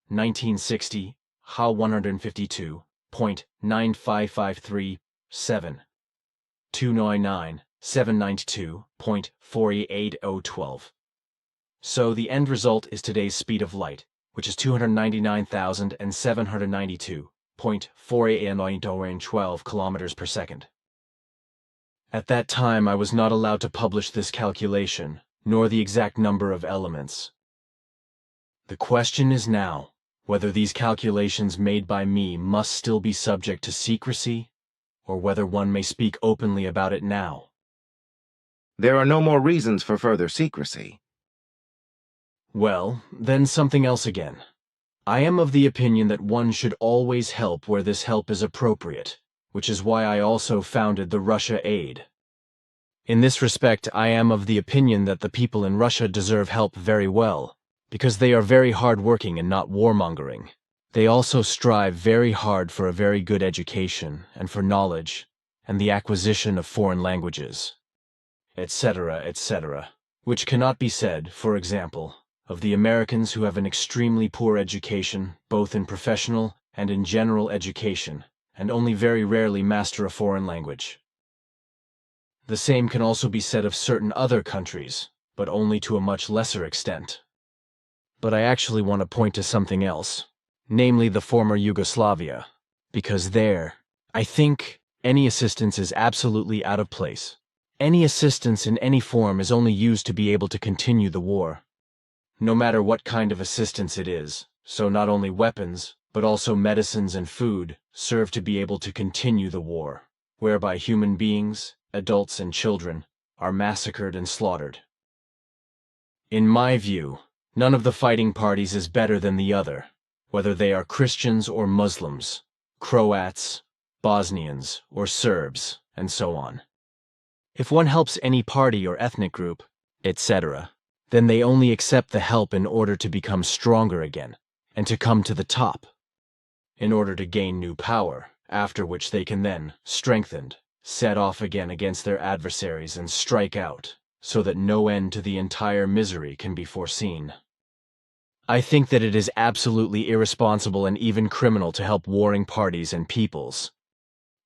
1960, how 152.95537, 299, 792.48012. So the end result is today's speed of light, which is 299,792.48012 kilometers per second. At that time, I was not allowed to publish this calculation, nor the exact number of elements. The question is now whether these calculations made by me must still be subject to secrecy, or whether one may speak openly about it now. There are no more reasons for further secrecy. Well, then something else again. I am of the opinion that one should always help where this help is appropriate, which is why I also founded the Russia Aid. In this respect, I am of the opinion that the people in Russia deserve help very well, because they are very hard-working and not warmongering. They also strive very hard for a very good education and for knowledge and the acquisition of foreign languages, etc., etc., which cannot be said, for example, of the Americans who have an extremely poor education, both in professional and in general education, and only very rarely master a foreign language. The same can also be said of certain other countries, but only to a much lesser extent. But I actually want to point to something else, namely the former Yugoslavia, because there, I think, any assistance is absolutely out of place. Any assistance in any form is only used to be able to continue the war. No matter what kind of assistance it is, so not only weapons, but also medicines and food, serve to be able to continue the war, whereby human beings, adults and children, are massacred and slaughtered. In my view, none of the fighting parties is better than the other, whether they are Christians or Muslims, Croats, Bosnians, or Serbs, and so on. If one helps any party or ethnic group, etc., then they only accept the help in order to become stronger again, and to come to the top, in order to gain new power, after which they can then, strengthened, set off again against their adversaries and strike out, so that no end to the entire misery can be foreseen. I think that it is absolutely irresponsible and even criminal to help warring parties and peoples,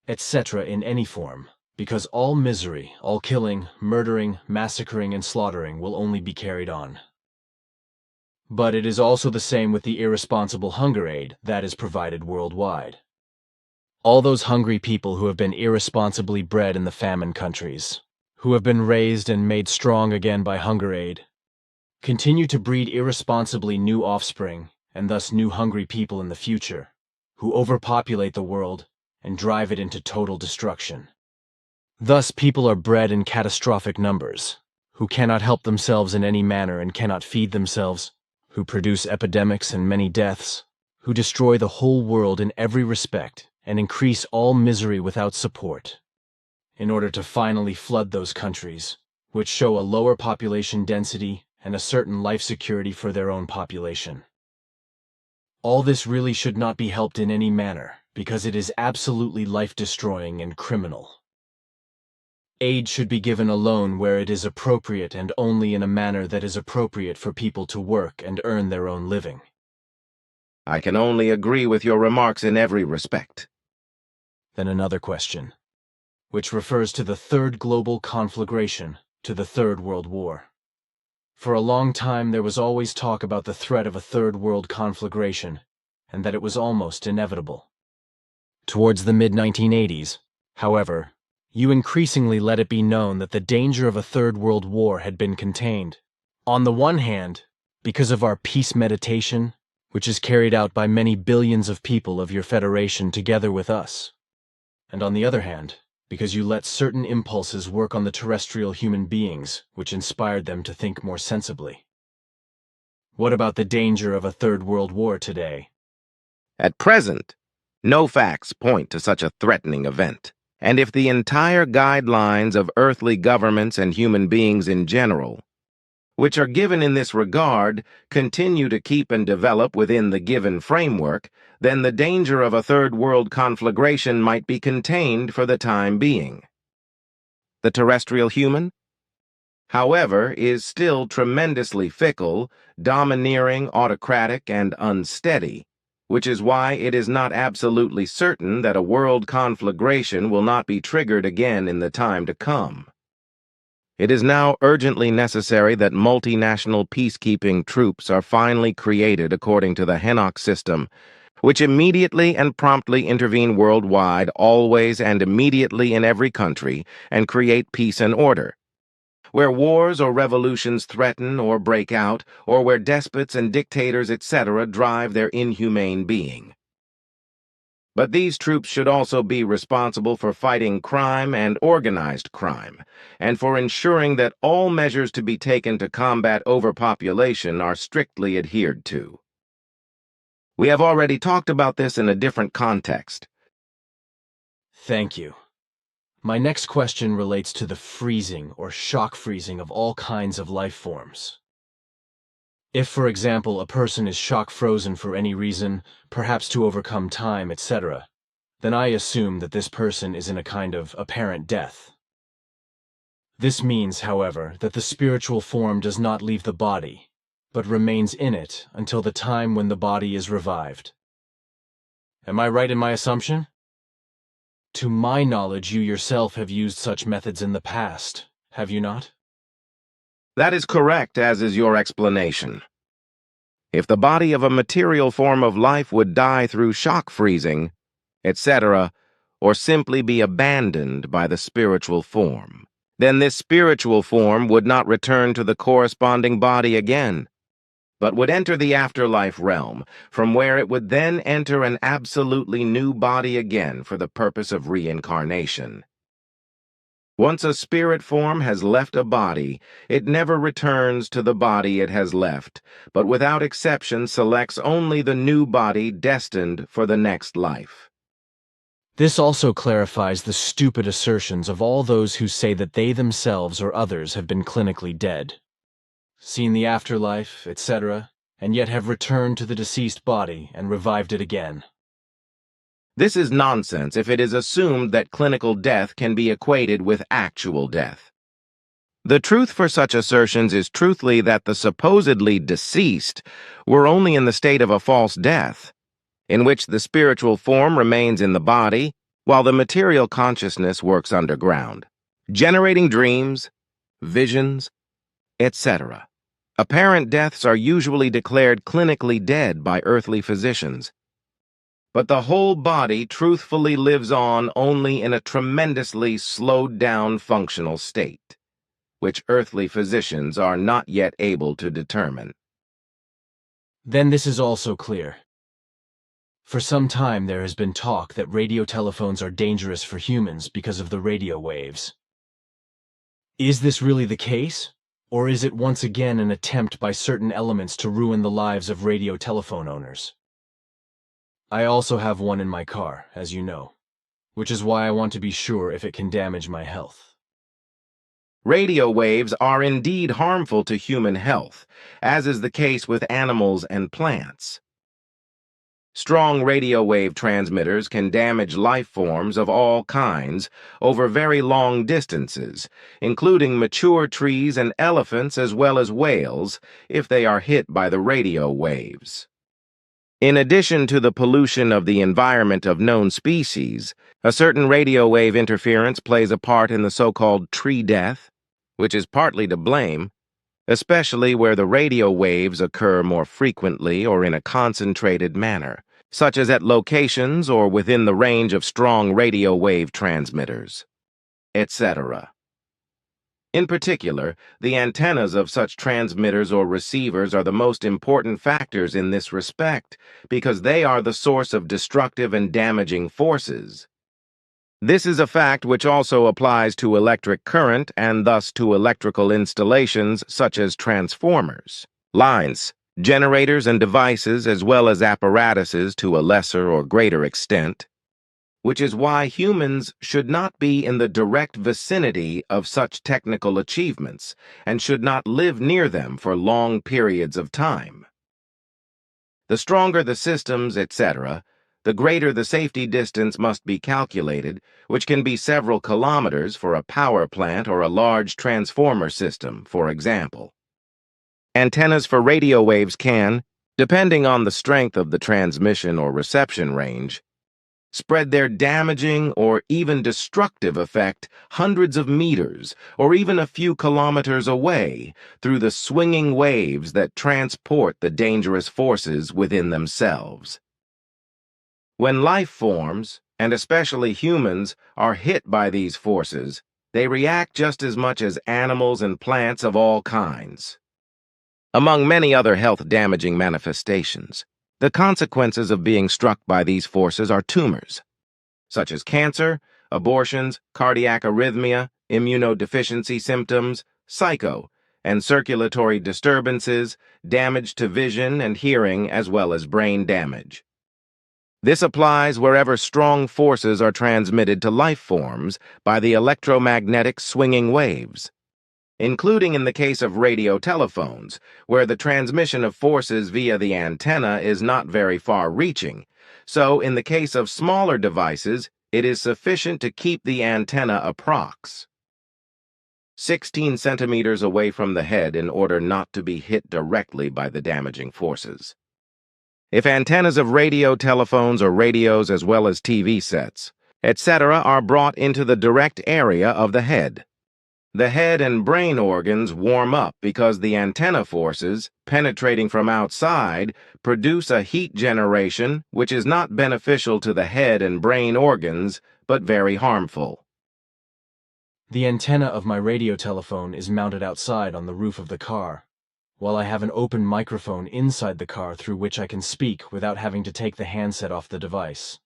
etc. in any form, because all misery, all killing, murdering, massacring, and slaughtering will only be carried on. But it is also the same with the irresponsible hunger aid that is provided worldwide. All those hungry people who have been irresponsibly bred in the famine countries, who have been raised and made strong again by hunger aid, continue to breed irresponsibly new offspring, and thus new hungry people in the future, who overpopulate the world and drive it into total destruction. Thus people are bred in catastrophic numbers, who cannot help themselves in any manner and cannot feed themselves, who produce epidemics and many deaths, who destroy the whole world in every respect and increase all misery without support, in order to finally flood those countries, which show a lower population density and a certain life security for their own population. All this really should not be helped in any manner, because it is absolutely life-destroying and criminal. Aid should be given alone where it is appropriate and only in a manner that is appropriate for people to work and earn their own living. I can only agree with your remarks in every respect. Then another question, which refers to the third global conflagration, to the Third World War. For a long time there was always talk about the threat of a third world conflagration, and that it was almost inevitable. Towards the mid-1980s, however, you increasingly let it be known that the danger of a third world war had been contained. On the one hand, because of our peace meditation, which is carried out by many billions of people of your federation together with us. And on the other hand, because you let certain impulses work on the terrestrial human beings, which inspired them to think more sensibly. What about the danger of a third world war today? At present, no facts point to such a threatening event. And if the entire guidelines of earthly governments and human beings in general, which are given in this regard, continue to keep and develop within the given framework, then the danger of a third world conflagration might be contained for the time being. The terrestrial human, however, is still tremendously fickle, domineering, autocratic, and unsteady, which is why it is not absolutely certain that a world conflagration will not be triggered again in the time to come. It is now urgently necessary that multinational peacekeeping troops are finally created according to the Henoch system, which immediately and promptly intervene worldwide, always and immediately in every country, and create peace and order. Where wars or revolutions threaten or break out, or where despots and dictators, etc., drive their inhumane being. But these troops should also be responsible for fighting crime and organized crime, and for ensuring that all measures to be taken to combat overpopulation are strictly adhered to. We have already talked about this in a different context. Thank you. My next question relates to the freezing or shock freezing of all kinds of life forms. If, for example, a person is shock frozen for any reason, perhaps to overcome time, etc., then I assume that this person is in a kind of apparent death. This means, however, that the spiritual form does not leave the body, but remains in it until the time when the body is revived. Am I right in my assumption? To my knowledge, you yourself have used such methods in the past, have you not? That is correct, as is your explanation. If the body of a material form of life would die through shock freezing, etc., or simply be abandoned by the spiritual form, then this spiritual form would not return to the corresponding body again, but would enter the afterlife realm, from where it would then enter an absolutely new body again for the purpose of reincarnation. Once a spirit form has left a body, it never returns to the body it has left, but without exception selects only the new body destined for the next life. This also clarifies the stupid assertions of all those who say that they themselves or others have been clinically dead, seen the afterlife, etc., and yet have returned to the deceased body and revived it again. This is nonsense if it is assumed that clinical death can be equated with actual death. The truth for such assertions is truthfully that the supposedly deceased were only in the state of a false death, in which the spiritual form remains in the body while the material consciousness works underground, generating dreams, visions, etc. Apparent deaths are usually declared clinically dead by earthly physicians, but the whole body truthfully lives on only in a tremendously slowed-down functional state, which earthly physicians are not yet able to determine. Then this is also clear. For some time there has been talk that radio telephones are dangerous for humans because of the radio waves. Is this really the case? Or is it once again an attempt by certain elements to ruin the lives of radio telephone owners? I also have one in my car, as you know, which is why I want to be sure if it can damage my health. Radio waves are indeed harmful to human health, as is the case with animals and plants. Strong radio wave transmitters can damage life forms of all kinds over very long distances, including mature trees and elephants as well as whales, if they are hit by the radio waves. In addition to the pollution of the environment of known species, a certain radio wave interference plays a part in the so-called tree death, which is partly to blame, especially where the radio waves occur more frequently or in a concentrated manner, such as at locations or within the range of strong radio wave transmitters, etc. In particular, the antennas of such transmitters or receivers are the most important factors in this respect because they are the source of destructive and damaging forces. This is a fact which also applies to electric current and thus to electrical installations such as transformers, lines, generators and devices as well as apparatuses to a lesser or greater extent, which is why humans should not be in the direct vicinity of such technical achievements and should not live near them for long periods of time. The stronger the systems, etc., the greater the safety distance must be calculated, which can be several kilometers for a power plant or a large transformer system, for example. Antennas for radio waves can, depending on the strength of the transmission or reception range, spread their damaging or even destructive effect hundreds of meters or even a few kilometers away through the swinging waves that transport the dangerous forces within themselves. When life forms, and especially humans, are hit by these forces, they react just as much as animals and plants of all kinds. Among many other health-damaging manifestations, the consequences of being struck by these forces are tumors, such as cancer, abortions, cardiac arrhythmia, immunodeficiency symptoms, psycho, and circulatory disturbances, damage to vision and hearing, as well as brain damage. This applies wherever strong forces are transmitted to life forms by the electromagnetic swinging waves, including in the case of radio telephones, where the transmission of forces via the antenna is not very far-reaching. So, in the case of smaller devices, it is sufficient to keep the antenna approx. 16 centimeters away from the head in order not to be hit directly by the damaging forces. If antennas of radio telephones or radios as well as TV sets, etc., are brought into the direct area of the head, The head and brain organs warm up because the antenna forces, penetrating from outside, produce a heat generation which is not beneficial to the head and brain organs, but very harmful. The antenna of my radio telephone is mounted outside on the roof of the car, while I have an open microphone inside the car through which I can speak without having to take the handset off the device.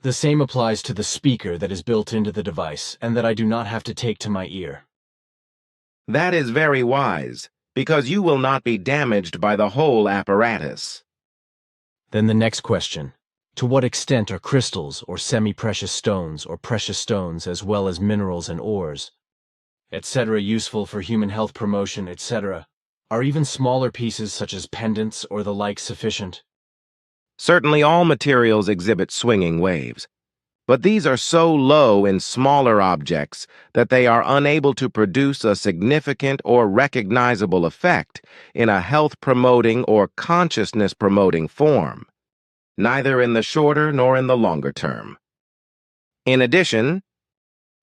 The same applies to the speaker that is built into the device and that I do not have to take to my ear. That is very wise, because you will not be damaged by the whole apparatus. Then the next question. To what extent are crystals or semi-precious stones or precious stones as well as minerals and ores, etc. useful for human health promotion, etc.? Are even smaller pieces such as pendants or the like sufficient? Certainly all materials exhibit swinging waves, but these are so low in smaller objects that they are unable to produce a significant or recognizable effect in a health-promoting or consciousness-promoting form, neither in the shorter nor in the longer term. In addition,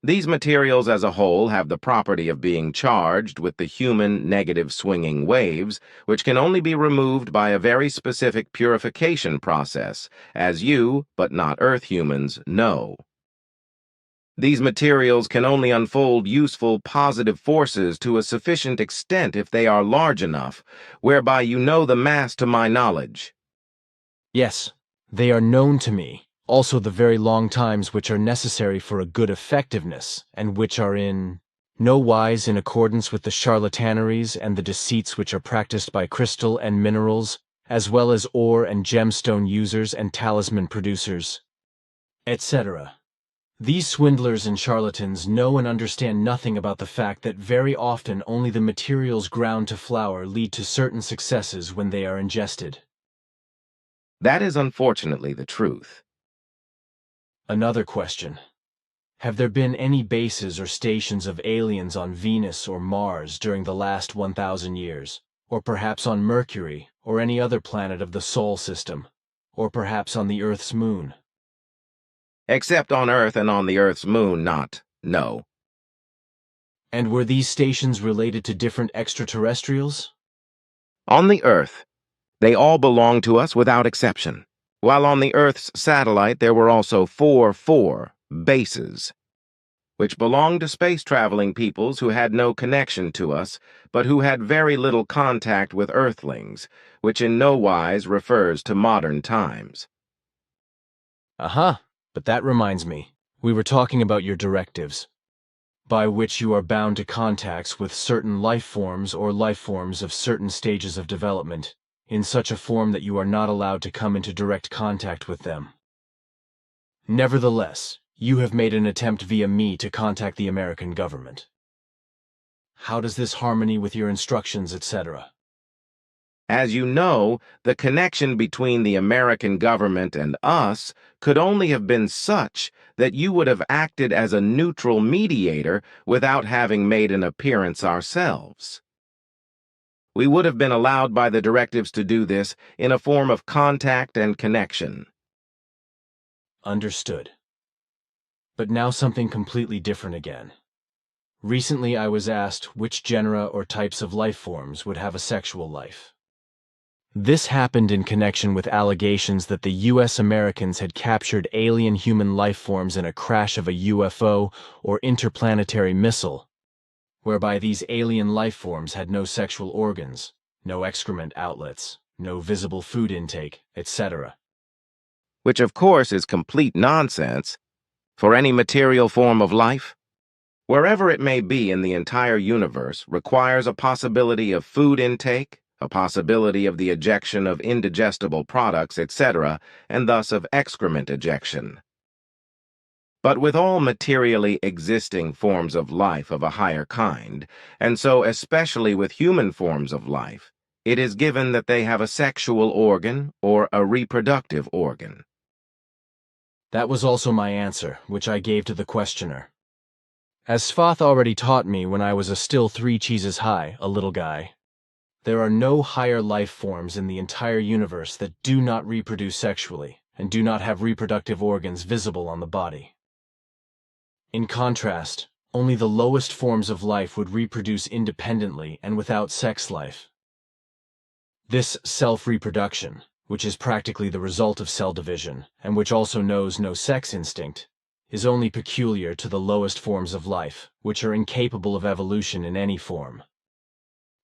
these materials as a whole have the property of being charged with the human negative swinging waves, which can only be removed by a very specific purification process, as you, but not Earth humans, know. These materials can only unfold useful positive forces to a sufficient extent if they are large enough, whereby you know the mass to my knowledge. Yes, they are known to me. Also the very long times which are necessary for a good effectiveness, and which are in no wise in accordance with the charlataneries and the deceits which are practiced by crystal and minerals, as well as ore and gemstone users and talisman producers, etc. These swindlers and charlatans know and understand nothing about the fact that very often only the materials ground to flour lead to certain successes when they are ingested. That is unfortunately the truth. Another question. Have there been any bases or stations of aliens on Venus or Mars during the last 1,000 years, or perhaps on Mercury or any other planet of the Sol system, or perhaps on the Earth's moon? Except on Earth and on the Earth's moon, no. And were these stations related to different extraterrestrials? On the Earth, they all belong to us without exception, while on the Earth's satellite there were also four bases, which belonged to space-traveling peoples who had no connection to us, but who had very little contact with Earthlings, which in no wise refers to modern times. Aha, but that reminds me. We were talking about your directives, by which you are bound to contacts with certain life forms or life forms of certain stages of development, in such a form that you are not allowed to come into direct contact with them. Nevertheless, you have made an attempt via me to contact the American government. How does this harmony with your instructions, etc.? As you know, the connection between the American government and us could only have been such that you would have acted as a neutral mediator without having made an appearance ourselves. We would have been allowed by the directives to do this in a form of contact and connection. Understood. But now something completely different again. Recently I was asked which genera or types of life forms would have a sexual life. This happened in connection with allegations that the U.S. Americans had captured alien human life forms in a crash of a UFO or interplanetary missile, whereby these alien life forms had no sexual organs, no excrement outlets, no visible food intake, etc. Which of course is complete nonsense for any material form of life. Wherever it may be in the entire universe requires a possibility of food intake, a possibility of the ejection of indigestible products, etc., and thus of excrement ejection. But with all materially existing forms of life of a higher kind, and so especially with human forms of life, it is given that they have a sexual organ or a reproductive organ. That was also my answer, which I gave to the questioner. As Svath already taught me when I was a still 3 cheeses high, a little guy, there are no higher life forms in the entire universe that do not reproduce sexually and do not have reproductive organs visible on the body. In contrast, Only the lowest forms of life would reproduce independently and without sex life. This self-reproduction, which is practically the result of cell division, and which also knows no sex instinct, is only peculiar to the lowest forms of life, which are incapable of evolution in any form.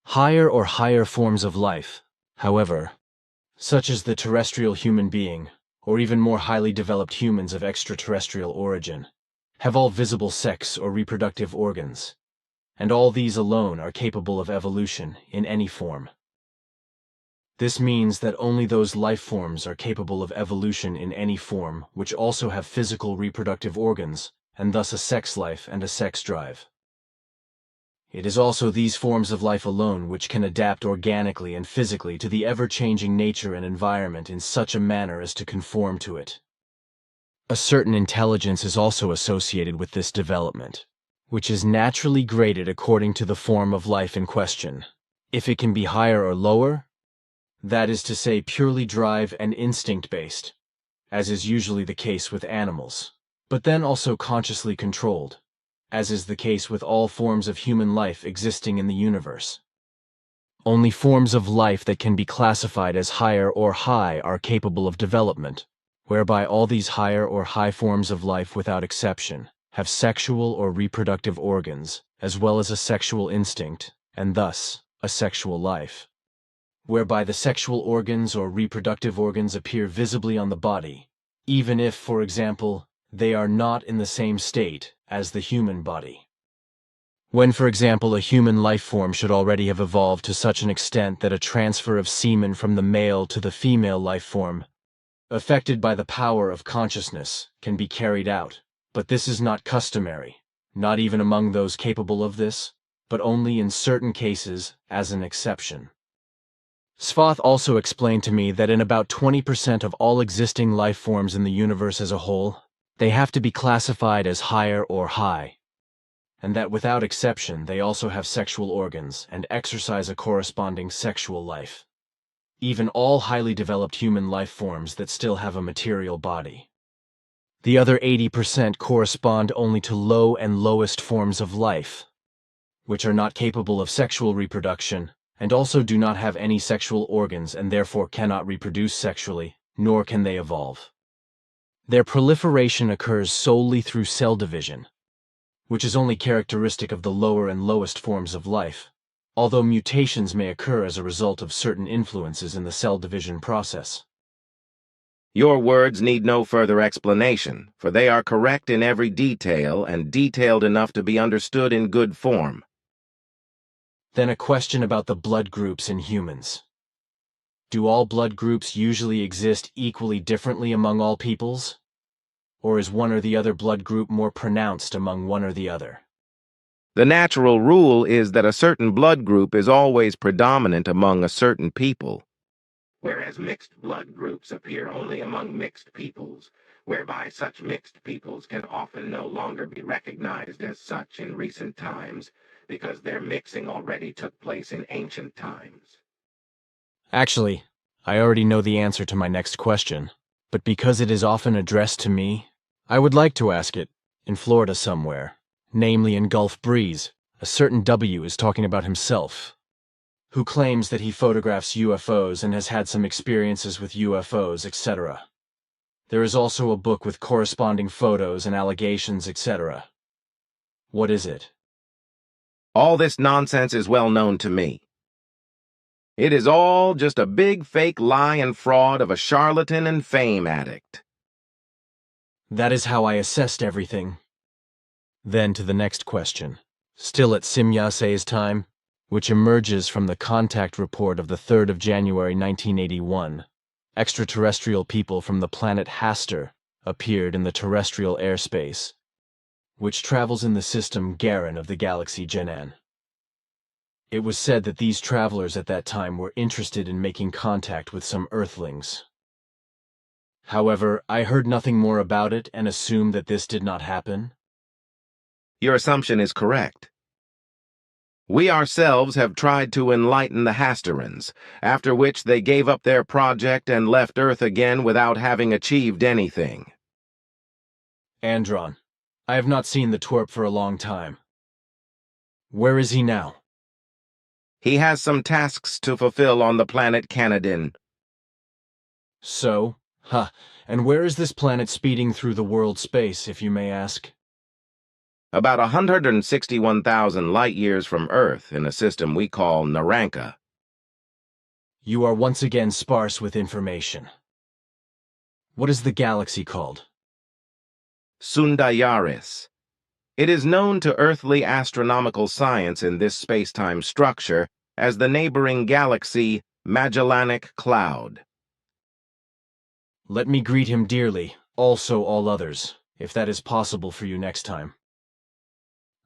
Higher or higher forms of life, however, such as the terrestrial human being, or even more highly developed humans of extraterrestrial origin, have all visible sex or reproductive organs, and all these alone are capable of evolution in any form. This means that only those life forms are capable of evolution in any form which also have physical reproductive organs, and thus a sex life and a sex drive. It is also these forms of life alone which can adapt organically and physically to the ever-changing nature and environment in such a manner as to conform to it. A certain intelligence is also associated with this development, which is naturally graded according to the form of life in question. If it can be higher or lower, that is to say purely drive and instinct-based, as is usually the case with animals, but then also consciously controlled, as is the case with all forms of human life existing in the universe. Only forms of life that can be classified as higher or high are capable of development, whereby all these higher or high forms of life without exception have sexual or reproductive organs, as well as a sexual instinct, and thus a sexual life, whereby the sexual organs or reproductive organs appear visibly on the body, even if, for example, they are not in the same state as the human body. When, for example, a human life form should already have evolved to such an extent that a transfer of semen from the male to the female life form, affected by the power of consciousness, can be carried out, but this is not customary, not even among those capable of this, but only in certain cases as an exception. Svath also explained to me that in about 20% of all existing life forms in the universe as a whole, they have to be classified as higher or high, and that without exception they also have sexual organs and exercise a corresponding sexual life. Even all highly developed human life forms that still have a material body. The other 80% correspond only to low and lowest forms of life, which are not capable of sexual reproduction, and also do not have any sexual organs and therefore cannot reproduce sexually, nor can they evolve. Their proliferation occurs solely through cell division, which is only characteristic of the lower and lowest forms of life, although mutations may occur as a result of certain influences in the cell division process. Your words need no further explanation, for they are correct in every detail and detailed enough to be understood in good form. Then a question about the blood groups in humans. Do all blood groups usually exist equally differently among all peoples? Or is one or the other blood group more pronounced among one or the other? The natural rule is that a certain blood group is always predominant among a certain people, whereas mixed blood groups appear only among mixed peoples, whereby such mixed peoples can often no longer be recognized as such in recent times, because their mixing already took place in ancient times. Actually, I already know the answer to my next question, but because it is often addressed to me, I would like to ask it, in Florida somewhere, namely in Gulf Breeze. A certain W is talking about himself, who claims that he photographs UFOs and has had some experiences with UFOs, etc. There is also a book with corresponding photos and allegations, etc. What is it? All this nonsense is well known to me. It is all just a big fake lie and fraud of a charlatan and fame addict. That is how I assessed everything. Then to the next question, still at Simyase's time, which emerges from the contact report of the 3rd of January 1981. Extraterrestrial people from the planet Hastur appeared in the terrestrial airspace, which travels in the system Garan of the galaxy Genan. It was said that these travelers at that time were interested in making contact with some Earthlings. However, I heard nothing more about it and assumed that this did not happen. Your assumption is correct. We ourselves have tried to enlighten the Hasturans, after which they gave up their project and left Earth again without having achieved anything. Andron, I have not seen the twerp for a long time. Where is he now? He has some tasks to fulfill on the planet Canadin. So? And where is this planet speeding through the world space, if you may ask? About 161,000 light-years from Earth in a system we call Naranka. You are once again sparse with information. What is the galaxy called? Sundayaris. It is known to earthly astronomical science in this space-time structure as the neighboring galaxy Magellanic Cloud. Let me greet him dearly, also all others, if that is possible for you next time.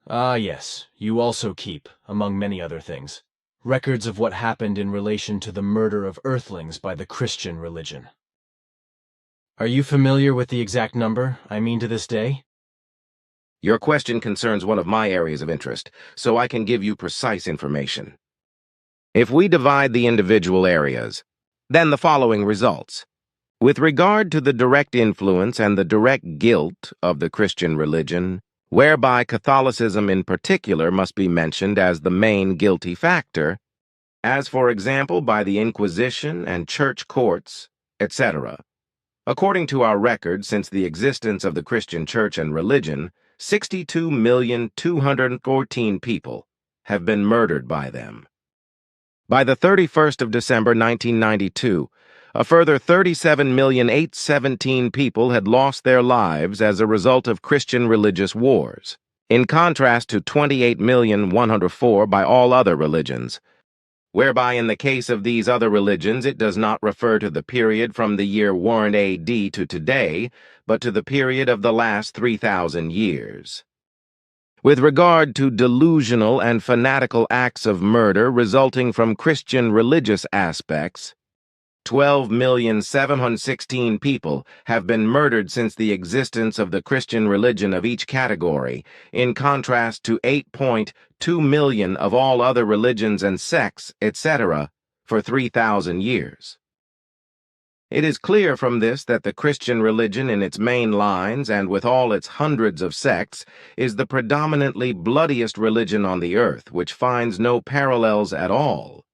Ah yes, you also keep, among many other things, records of what happened in relation to the murder of Earthlings by the Christian religion. Are you familiar with the exact number, I mean to this day? Your question concerns one of my areas of interest, so I can give you precise information. If we divide the individual areas, then the following results. With regard to the direct influence and the direct guilt of the Christian religion, whereby Catholicism in particular must be mentioned as the main guilty factor, as for example by the Inquisition and church courts, etc. According to our records since the existence of the Christian church and religion, 62,214 people have been murdered by them. By the 31st of December 1992, a further 37,817 people had lost their lives as a result of Christian religious wars, in contrast to 28,104 by all other religions, whereby in the case of these other religions it does not refer to the period from the year 1 AD to today, but to the period of the last 3,000 years. With regard to delusional and fanatical acts of murder resulting from Christian religious aspects, 12,716 people have been murdered since the existence of the Christian religion of each category, in contrast to 8.2 million of all other religions and sects, etc., for 3,000 years. It is clear from this that the Christian religion in its main lines and with all its hundreds of sects is the predominantly bloodiest religion on the earth, which finds no parallels at all.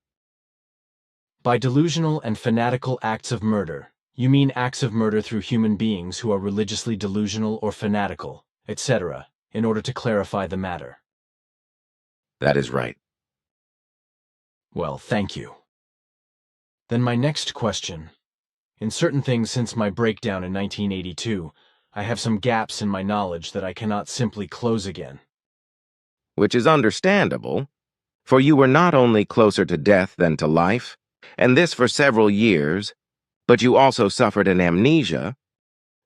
By delusional and fanatical acts of murder, you mean acts of murder through human beings who are religiously delusional or fanatical, etc., in order to clarify the matter. That is right. Well, thank you. Then my next question. In certain things since my breakdown in 1982, I have some gaps in my knowledge that I cannot simply close again. Which is understandable, for you were not only closer to death than to life, and this for several years, but you also suffered an amnesia,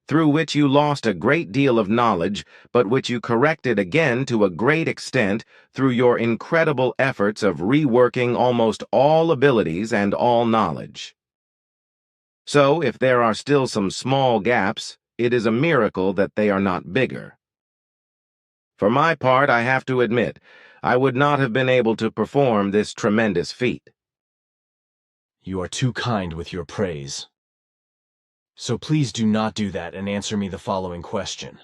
through which you lost a great deal of knowledge, but which you corrected again to a great extent through your incredible efforts of reworking almost all abilities and all knowledge. So, if there are still some small gaps, it is a miracle that they are not bigger. For my part, I have to admit, I would not have been able to perform this tremendous feat. You are too kind with your praise. So please do not do that and answer me the following question.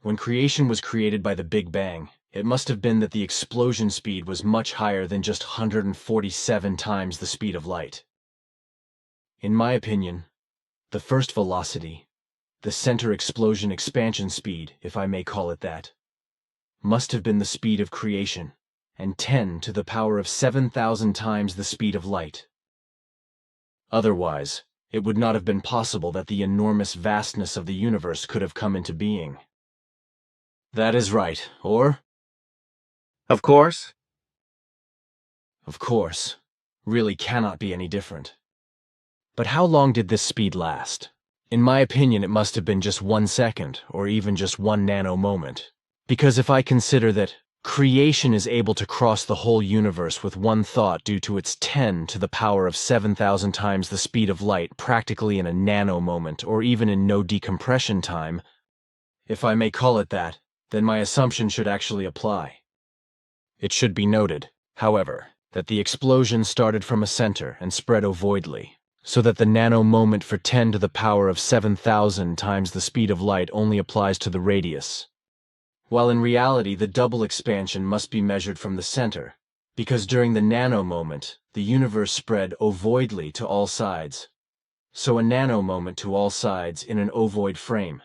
When creation was created by the Big Bang, it must have been that the explosion speed was much higher than just 147 times the speed of light. In my opinion, the first velocity, the center explosion expansion speed, if I may call it that, must have been the speed of creation, and 10 to the power of 7,000 times the speed of light. Otherwise, it would not have been possible that the enormous vastness of the universe could have come into being. That is right, or? Of course. Of course. Really cannot be any different. But how long did this speed last? In my opinion, it must have been just 1 second, or even just 1 nano-moment. Because if I consider that creation is able to cross the whole universe with one thought due to its 10 to the power of 7,000 times the speed of light practically in a nano-moment, or even in no decompression time, if I may call it that, then my assumption should actually apply. It should be noted, however, that the explosion started from a center and spread ovoidally, so that the nano-moment for 10 to the power of 7,000 times the speed of light only applies to the radius. while in reality the double expansion must be measured from the center, because during the nano moment, the universe spread ovoidly to all sides. So a nano moment to all sides in an ovoid frame.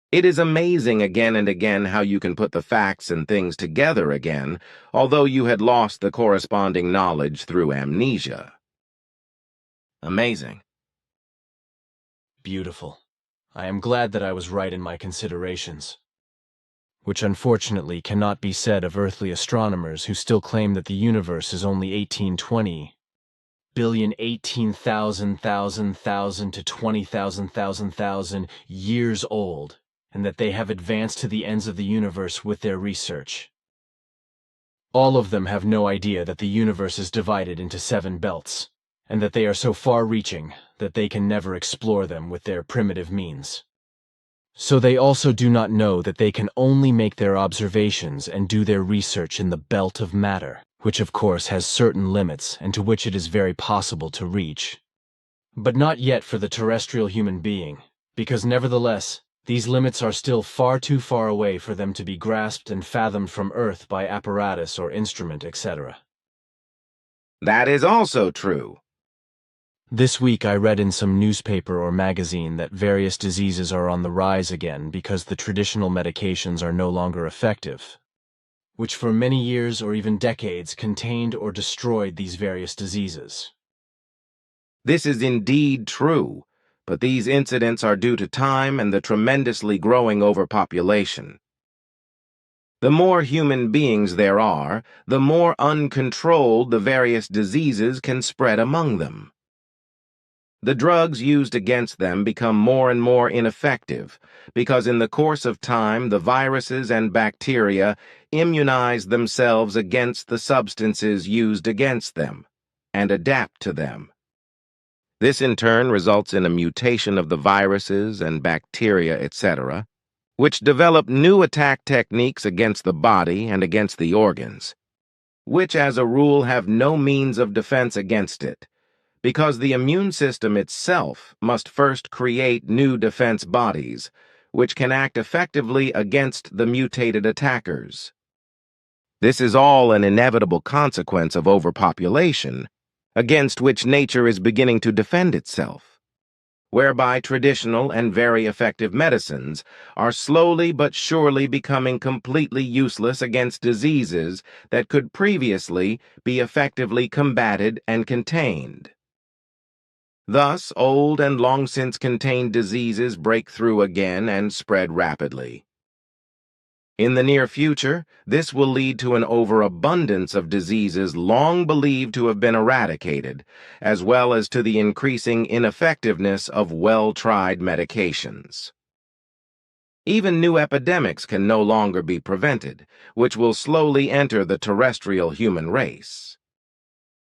It is amazing again and again how you can put the facts and things together again, although you had lost the corresponding knowledge through amnesia. Amazing. Beautiful. I am glad that I was right in my considerations. Which unfortunately cannot be said of earthly astronomers who still claim that the universe is only 1820 billion 18,000 to 20,000 years old, and that they have advanced to the ends of the universe with their research. All of them have no idea that the universe is divided into 7 belts, and that they are so far-reaching that they can never explore them with their primitive means. So they also do not know that they can only make their observations and do their research in the belt of matter, which of course has certain limits and to which it is very possible to reach. But not yet for the terrestrial human being, because nevertheless, these limits are still far too far away for them to be grasped and fathomed from Earth by apparatus or instrument, etc. That is also true. This week I read in some newspaper or magazine that various diseases are on the rise again because the traditional medications are no longer effective, which for many years or even decades contained or destroyed these various diseases. This is indeed true, but these incidents are due to time and the tremendously growing overpopulation. The more human beings there are, the more uncontrolled the various diseases can spread among them. The drugs used against them become more and more ineffective because in the course of time the viruses and bacteria immunize themselves against the substances used against them and adapt to them. This in turn results in a mutation of the viruses and bacteria, etc., which develop new attack techniques against the body and against the organs, which as a rule have no means of defense against it, because the immune system itself must first create new defense bodies, which can act effectively against the mutated attackers. This is all an inevitable consequence of overpopulation, against which nature is beginning to defend itself, whereby traditional and very effective medicines are slowly but surely becoming completely useless against diseases that could previously be effectively combated and contained. Thus, old and long since contained diseases break through again and spread rapidly. In the near future, this will lead to an overabundance of diseases long believed to have been eradicated, as well as to the increasing ineffectiveness of well-tried medications. Even new epidemics can no longer be prevented, which will slowly enter the terrestrial human race.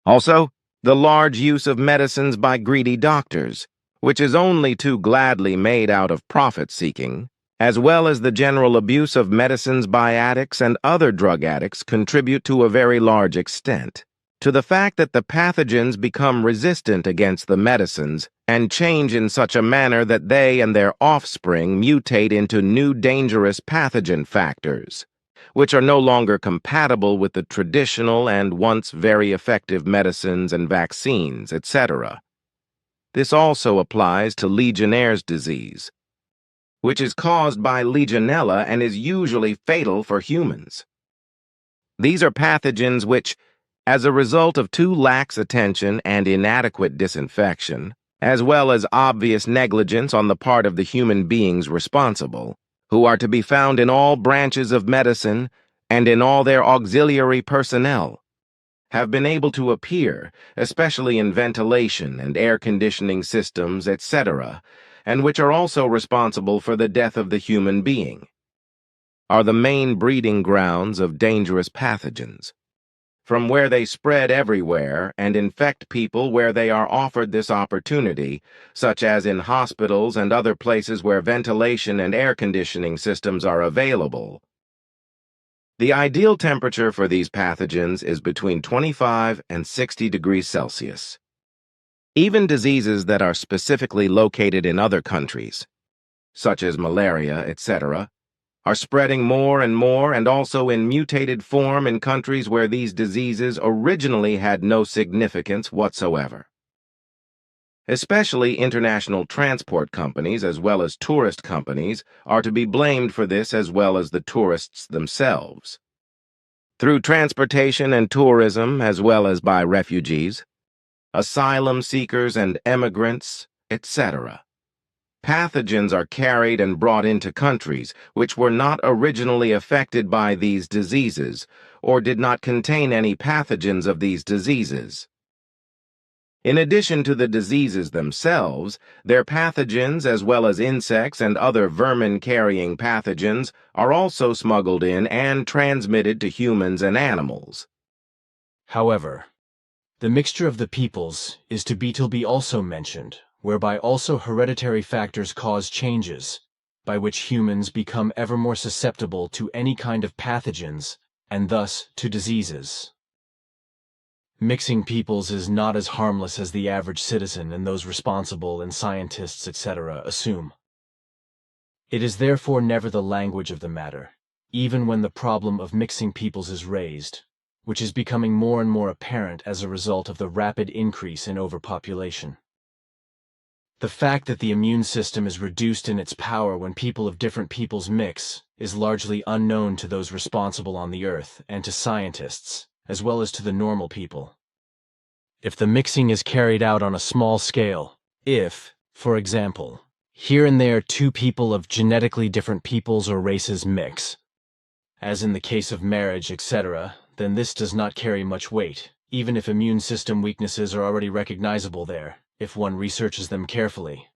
Also, the large use of medicines by greedy doctors, which is only too gladly made out of profit-seeking, as well as the general abuse of medicines by addicts and other drug addicts contribute to a very large extent to the fact that the pathogens become resistant against the medicines and change in such a manner that they and their offspring mutate into new dangerous pathogen factors, which are no longer compatible with the traditional and once very effective medicines and vaccines, etc. This also applies to Legionnaire's disease, which is caused by Legionella and is usually fatal for humans. These are pathogens which, as a result of too lax attention and inadequate disinfection, as well as obvious negligence on the part of the human beings responsible, who are to be found in all branches of medicine and in all their auxiliary personnel, have been able to appear, especially in ventilation and air conditioning systems, etc., and which are also responsible for the death of the human being, are the main breeding grounds of dangerous pathogens, from where they spread everywhere and infect people where they are offered this opportunity, such as in hospitals and other places where ventilation and air conditioning systems are available. The ideal temperature for these pathogens is between 25 and 60 degrees Celsius. Even diseases that are specifically located in other countries, such as malaria, etc., are spreading more and more, and also in mutated form in countries where these diseases originally had no significance whatsoever. Especially international transport companies as well as tourist companies are to be blamed for this, as well as the tourists themselves. Through transportation and tourism, as well as by refugees, asylum seekers and emigrants, etc. Pathogens are carried and brought into countries which were not originally affected by these diseases or did not contain any pathogens of these diseases. In addition to the diseases themselves, their pathogens as well as insects and other vermin-carrying pathogens are also smuggled in and transmitted to humans and animals. However, the mixture of the peoples is to be also mentioned, whereby also hereditary factors cause changes, by which humans become ever more susceptible to any kind of pathogens, and thus to diseases. Mixing peoples is not as harmless as the average citizen and those responsible and scientists, etc., assume. It is therefore never the language of the matter, even when the problem of mixing peoples is raised, which is becoming more and more apparent as a result of the rapid increase in overpopulation. The fact that the immune system is reduced in its power when people of different peoples mix is largely unknown to those responsible on the earth and to scientists, as well as to the normal people. If the mixing is carried out on a small scale, if, for example, here and there two people of genetically different peoples or races mix, as in the case of marriage, etc., then this does not carry much weight, even if immune system weaknesses are already recognizable there, if one researches them carefully.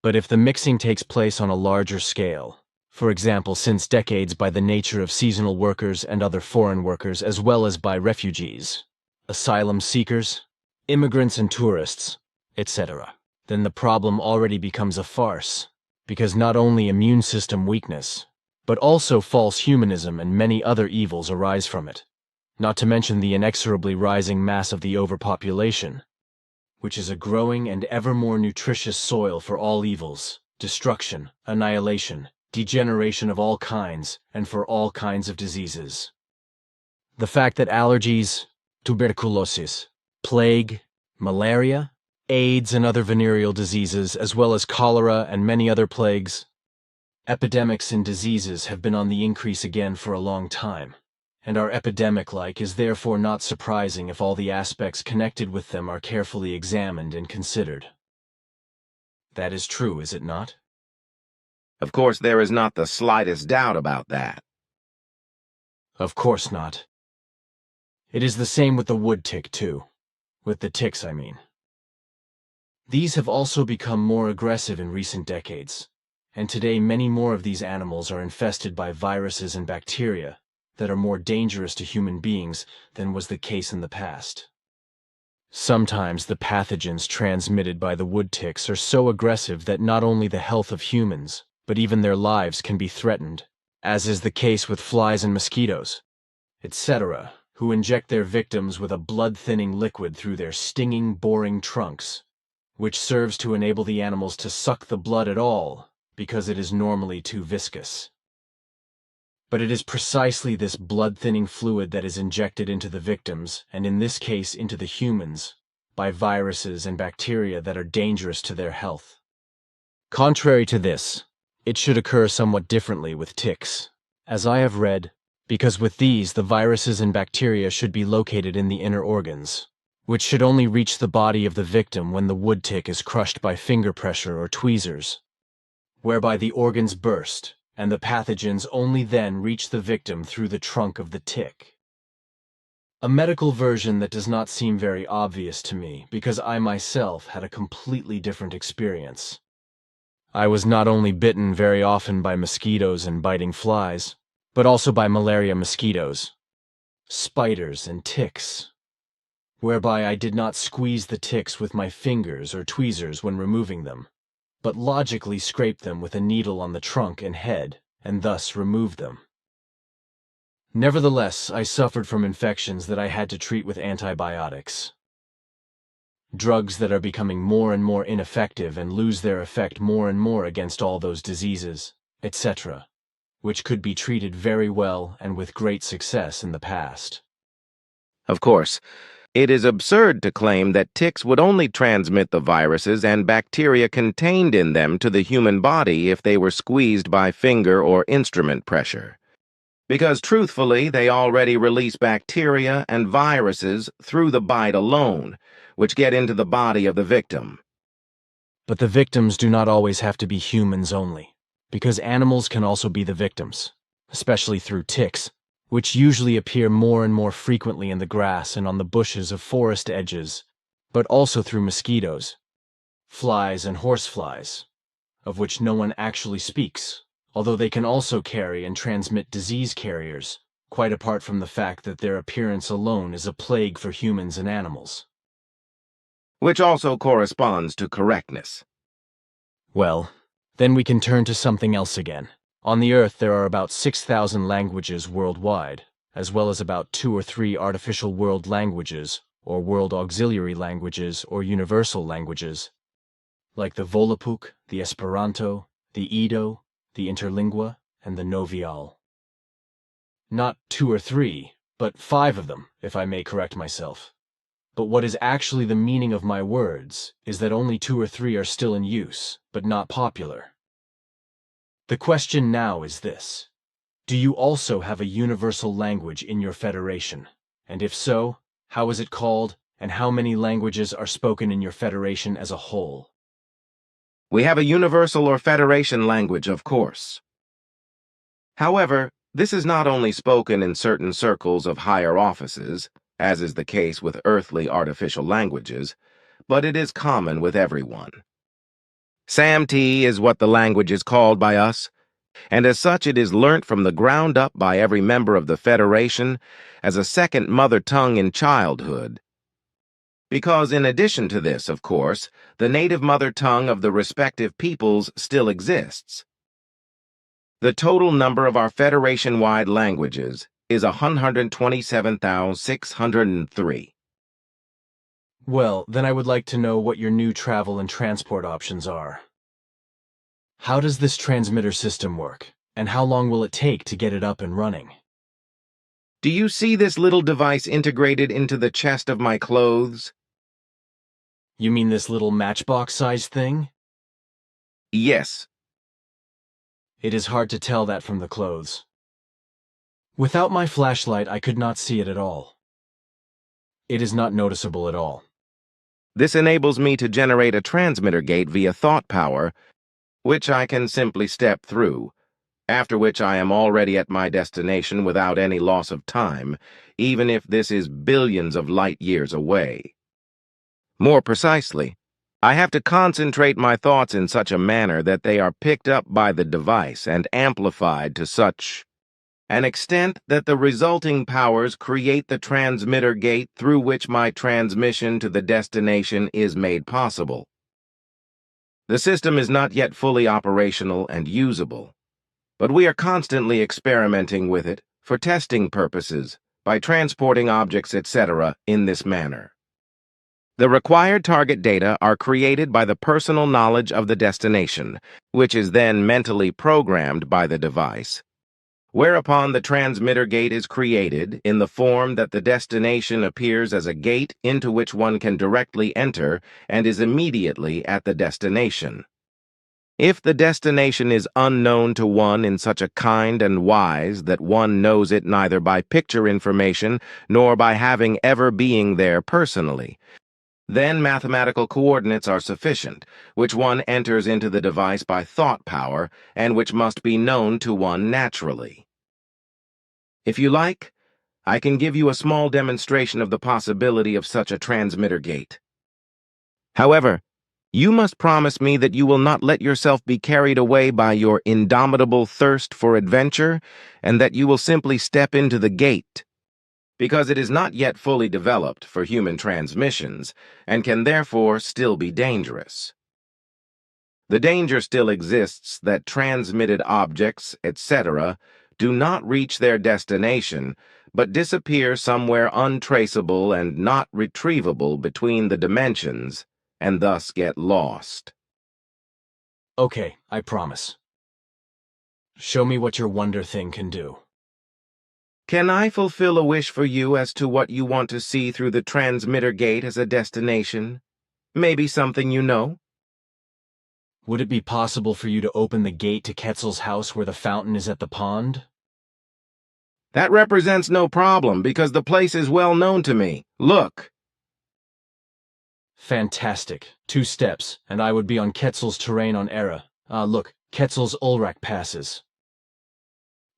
But if the mixing takes place on a larger scale, for example, since decades by the nature of seasonal workers and other foreign workers, as well as by refugees, asylum seekers, immigrants and tourists, etc., then the problem already becomes a farce, because not only immune system weakness, but also false humanism and many other evils arise from it, not to mention the inexorably rising mass of the overpopulation, which is a growing and ever more nutritious soil for all evils, destruction, annihilation, degeneration of all kinds, and for all kinds of diseases. The fact that allergies, tuberculosis, plague, malaria, AIDS and other venereal diseases, as well as cholera and many other plagues, epidemics and diseases have been on the increase again for a long time, and are epidemic-like is therefore not surprising if all the aspects connected with them are carefully examined and considered. That is true, is it not? Of course, there is not the slightest doubt about that. Of course not. It is the same with the wood tick, too. With the ticks, I mean. These have also become more aggressive in recent decades, and today many more of these animals are infested by viruses and bacteria that are more dangerous to human beings than was the case in the past. Sometimes the pathogens transmitted by the wood ticks are so aggressive that not only the health of humans, but even their lives can be threatened, as is the case with flies and mosquitoes, etc., who inject their victims with a blood-thinning liquid through their stinging, boring trunks, which serves to enable the animals to suck the blood at all, because it is normally too viscous. But it is precisely this blood-thinning fluid that is injected into the victims, and in this case into the humans, by viruses and bacteria that are dangerous to their health. Contrary to this, it should occur somewhat differently with ticks, as I have read, because with these the viruses and bacteria should be located in the inner organs, which should only reach the body of the victim when the wood tick is crushed by finger pressure or tweezers, whereby the organs burst, and the pathogens only then reach the victim through the trunk of the tick. A medical version that does not seem very obvious to me, because I myself had a completely different experience. I was not only bitten very often by mosquitoes and biting flies, but also by malaria mosquitoes, spiders and ticks, whereby I did not squeeze the ticks with my fingers or tweezers when removing them, but logically scrape them with a needle on the trunk and head, and thus remove them. Nevertheless, I suffered from infections that I had to treat with antibiotics, drugs that are becoming more and more ineffective and lose their effect more and more against all those diseases, etc., which could be treated very well and with great success in the past. Of course, it is absurd to claim that ticks would only transmit the viruses and bacteria contained in them to the human body if they were squeezed by finger or instrument pressure. Because truthfully, they already release bacteria and viruses through the bite alone, which get into the body of the victim. But the victims do not always have to be humans only, because animals can also be the victims, especially through ticks, which usually appear more and more frequently in the grass and on the bushes of forest edges, but also through mosquitoes, flies and horseflies, of which no one actually speaks, although they can also carry and transmit disease carriers, quite apart from the fact that their appearance alone is a plague for humans and animals. Which also corresponds to correctness. Well, then we can turn to something else again. On the Earth, there are about 6,000 languages worldwide, as well as about 2 or 3 artificial world languages, or world auxiliary languages, or universal languages, like the Volapük, the Esperanto, the Edo, the Interlingua, and the Novial. Not 2 or 3, but 5 of them, if I may correct myself. But what is actually the meaning of my words is that only 2 or 3 are still in use, but not popular. The question now is this: do you also have a universal language in your federation? And if so, how is it called, and how many languages are spoken in your federation as a whole? We have a universal or federation language, of course. However, this is not only spoken in certain circles of higher offices, as is the case with earthly artificial languages, but it is common with everyone. Samti is what the language is called by us, and as such it is learnt from the ground up by every member of the Federation as a second mother tongue in childhood. Because in addition to this, of course, the native mother tongue of the respective peoples still exists. The total number of our Federation-wide languages is 127,603. Well, then I would like to know what your new travel and transport options are. How does this transmitter system work, and how long will it take to get it up and running? Do you see this little device integrated into the chest of my clothes? You mean this little matchbox-sized thing? Yes. It is hard to tell that from the clothes. Without my flashlight, I could not see it at all. It is not noticeable at all. This enables me to generate a transmitter gate via thought power, which I can simply step through, after which I am already at my destination without any loss of time, even if this is billions of light years away. More precisely, I have to concentrate my thoughts in such a manner that they are picked up by the device and amplified to such an extent that the resulting powers create the transmitter gate through which my transmission to the destination is made possible. The system is not yet fully operational and usable, but we are constantly experimenting with it for testing purposes by transporting objects, etc., in this manner. The required target data are created by the personal knowledge of the destination, which is then mentally programmed by the device, whereupon the transmitter gate is created in the form that the destination appears as a gate into which one can directly enter and is immediately at the destination. If the destination is unknown to one in such a kind and wise that one knows it neither by picture information nor by having ever being there personally, then mathematical coordinates are sufficient, which one enters into the device by thought power and which must be known to one naturally. If you like, I can give you a small demonstration of the possibility of such a transmitter gate. However, you must promise me that you will not let yourself be carried away by your indomitable thirst for adventure, and that you will simply step into the gate, because it is not yet fully developed for human transmissions, and can therefore still be dangerous. The danger still exists that transmitted objects, etc., do not reach their destination, but disappear somewhere untraceable and not retrievable between the dimensions, and thus get lost. Okay, I promise. Show me what your wonder thing can do. Can I fulfill a wish for you as to what you want to see through the transmitter gate as a destination? Maybe something you know? Would it be possible for you to open the gate to Quetzal's house where the fountain is at the pond? That represents no problem because the place is well known to me. Look. Fantastic. 2 steps, and I would be on Quetzal's terrain on Era. Look, Quetzal's Ulrach passes.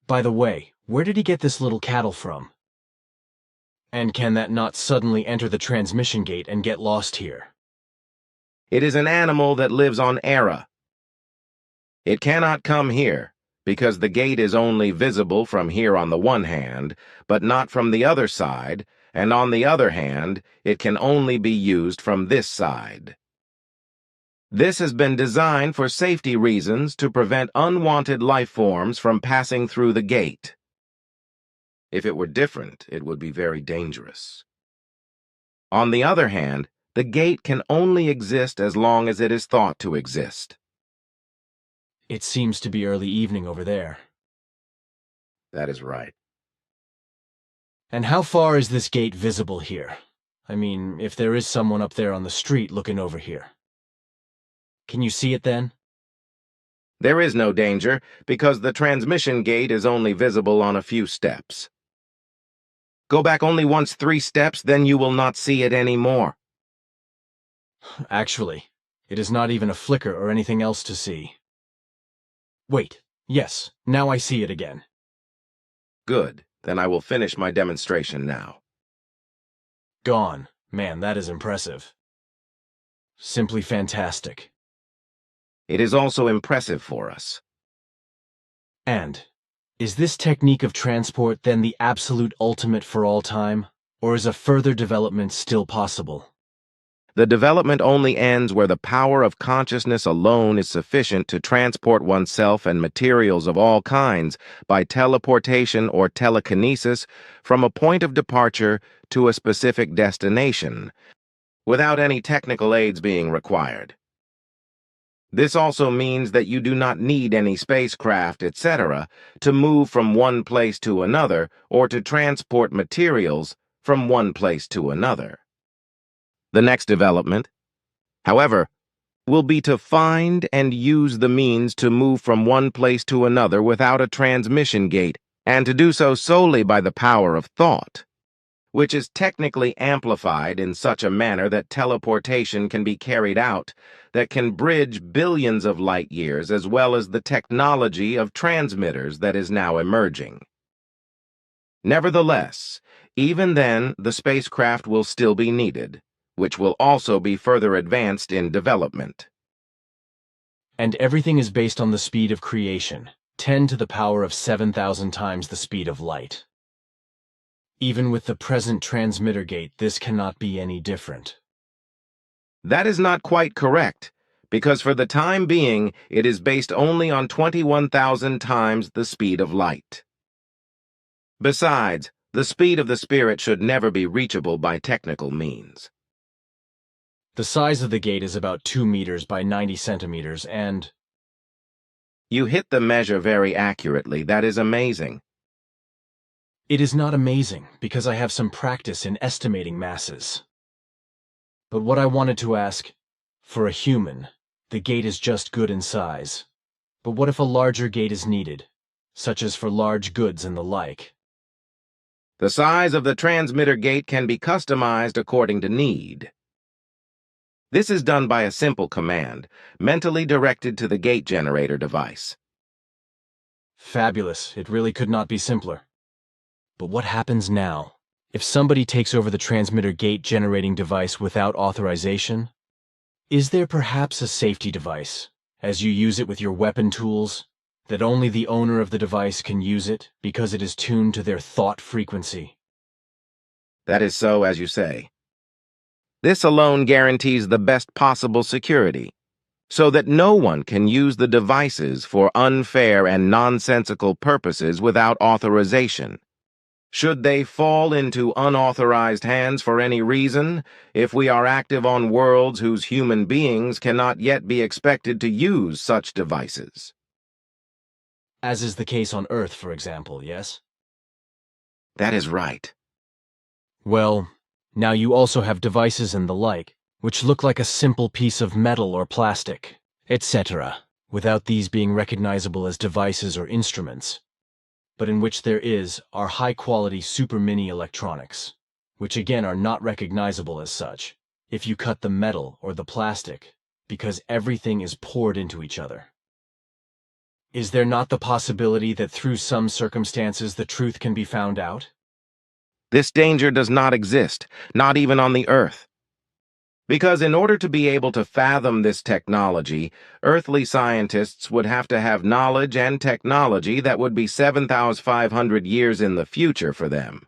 By the way, where did he get this little cattle from? And can that not suddenly enter the transmission gate and get lost here? It is an animal that lives on Era. It cannot come here, because the gate is only visible from here on the one hand, but not from the other side, and on the other hand, it can only be used from this side. This has been designed for safety reasons to prevent unwanted life forms from passing through the gate. If it were different, it would be very dangerous. On the other hand, the gate can only exist as long as it is thought to exist. It seems to be early evening over there. That is right. And how far is this gate visible here? I mean, if there is someone up there on the street looking over here. Can you see it then? There is no danger, because the transmission gate is only visible on a few steps. Go back only once 3 steps, then you will not see it anymore. Actually, it is not even a flicker or anything else to see. Wait, yes, now I see it again. Good, then I will finish my demonstration now. Gone. Man, that is impressive. Simply fantastic. It is also impressive for us. And, is this technique of transport then the absolute ultimate for all time, or is a further development still possible? The development only ends where the power of consciousness alone is sufficient to transport oneself and materials of all kinds by teleportation or telekinesis from a point of departure to a specific destination, without any technical aids being required. This also means that you do not need any spacecraft, etc., to move from one place to another or to transport materials from one place to another. The next development, however, will be to find and use the means to move from one place to another without a transmission gate, and to do so solely by the power of thought, which is technically amplified in such a manner that teleportation can be carried out that can bridge billions of light years, as well as the technology of transmitters that is now emerging. Nevertheless, even then, the spacecraft will still be needed, which will also be further advanced in development. And everything is based on the speed of creation, 10 to the power of 7,000 times the speed of light. Even with the present transmitter gate, this cannot be any different. That is not quite correct, because for the time being, it is based only on 21,000 times the speed of light. Besides, the speed of the spirit should never be reachable by technical means. The size of the gate is about 2 meters by 90 centimeters, and... You hit the measure very accurately. That is amazing. It is not amazing, because I have some practice in estimating masses. But what I wanted to ask, for a human, the gate is just good in size. But what if a larger gate is needed, such as for large goods and the like? The size of the transmitter gate can be customized according to need. This is done by a simple command, mentally directed to the gate generator device. Fabulous. It really could not be simpler. But what happens now? If somebody takes over the transmitter gate generating device without authorization? Is there perhaps a safety device, as you use it with your weapon tools, that only the owner of the device can use it because it is tuned to their thought frequency? That is so, as you say. This alone guarantees the best possible security, so that no one can use the devices for unfair and nonsensical purposes without authorization. Should they fall into unauthorized hands for any reason, if we are active on worlds whose human beings cannot yet be expected to use such devices? As is the case on Earth, for example, yes? That is right. Well, now you also have devices and the like, which look like a simple piece of metal or plastic, etc., without these being recognizable as devices or instruments, but in which there are high-quality super mini electronics, which again are not recognizable as such if you cut the metal or the plastic, because everything is poured into each other. Is there not the possibility that through some circumstances the truth can be found out? This danger does not exist, not even on the Earth. Because in order to be able to fathom this technology, earthly scientists would have to have knowledge and technology that would be 7,500 years in the future for them.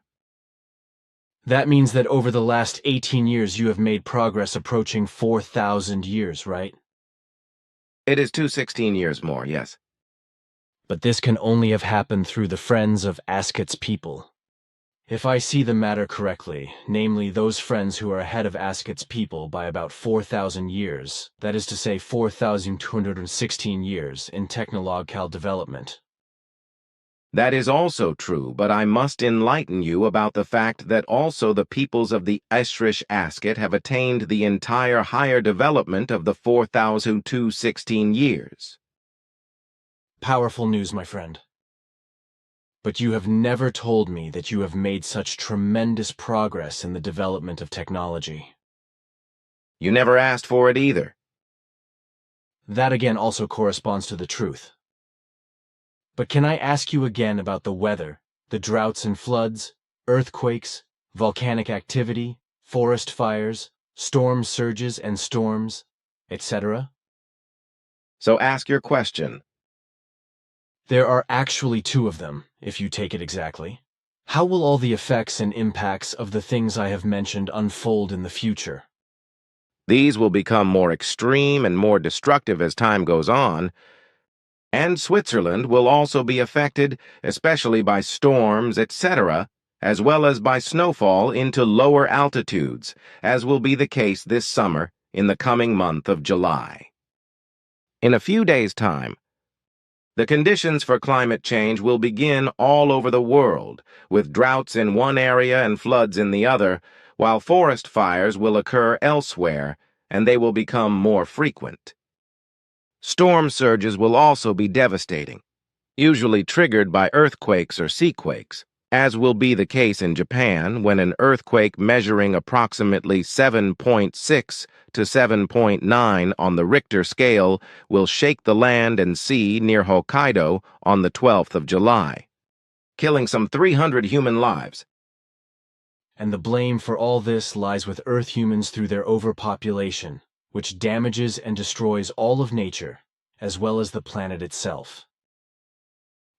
That means that over the last 18 years you have made progress approaching 4,000 years, right? It is 216 years more, yes. But this can only have happened through the friends of Asket's people. If I see the matter correctly, namely those friends who are ahead of Asket's people by about 4,000 years, that is to say 4,216 years in technological development. That is also true, but I must enlighten you about the fact that also the peoples of the Estrish Asket have attained the entire higher development of the 4,216 years. Powerful news, my friend. But you have never told me that you have made such tremendous progress in the development of technology. You never asked for it either. That again also corresponds to the truth. But can I ask you again about the weather, the droughts and floods, earthquakes, volcanic activity, forest fires, storm surges and storms, etc.? So ask your question. There are actually two of them, if you take it exactly. How will all the effects and impacts of the things I have mentioned unfold in the future? These will become more extreme and more destructive as time goes on, and Switzerland will also be affected, especially by storms, etc., as well as by snowfall into lower altitudes, as will be the case this summer in the coming month of July. In a few days' time, the conditions for climate change will begin all over the world, with droughts in one area and floods in the other, while forest fires will occur elsewhere, and they will become more frequent. Storm surges will also be devastating, usually triggered by earthquakes or seaquakes, as will be the case in Japan when an earthquake measuring approximately 7.6 to 7.9 on the Richter scale will shake the land and sea near Hokkaido on the 12th of July, killing some 300 human lives. And the blame for all this lies with Earth humans through their overpopulation, which damages and destroys all of nature, as well as the planet itself.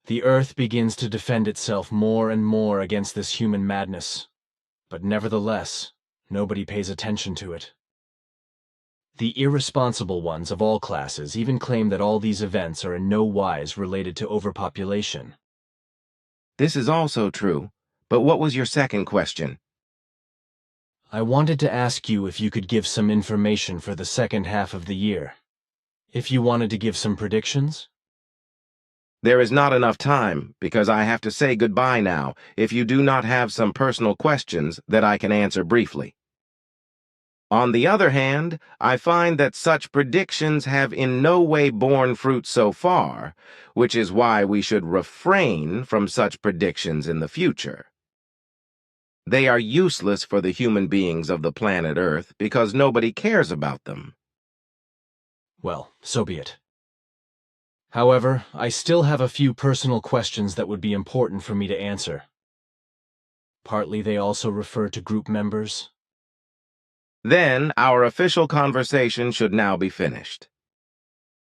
The Earth begins to defend itself more and more against this human madness, but nevertheless, nobody pays attention to it. The irresponsible ones of all classes even claim that all these events are in no wise related to overpopulation. This is also true, but what was your second question? I wanted to ask you if you could give some information for the second half of the year. If you wanted to give some predictions? There is not enough time, because I have to say goodbye now if you do not have some personal questions that I can answer briefly. On the other hand, I find that such predictions have in no way borne fruit so far, which is why we should refrain from such predictions in the future. They are useless for the human beings of the planet Earth because nobody cares about them. Well, so be it. However, I still have a few personal questions that would be important for me to answer. Partly they also refer to group members. Then, our official conversation should now be finished.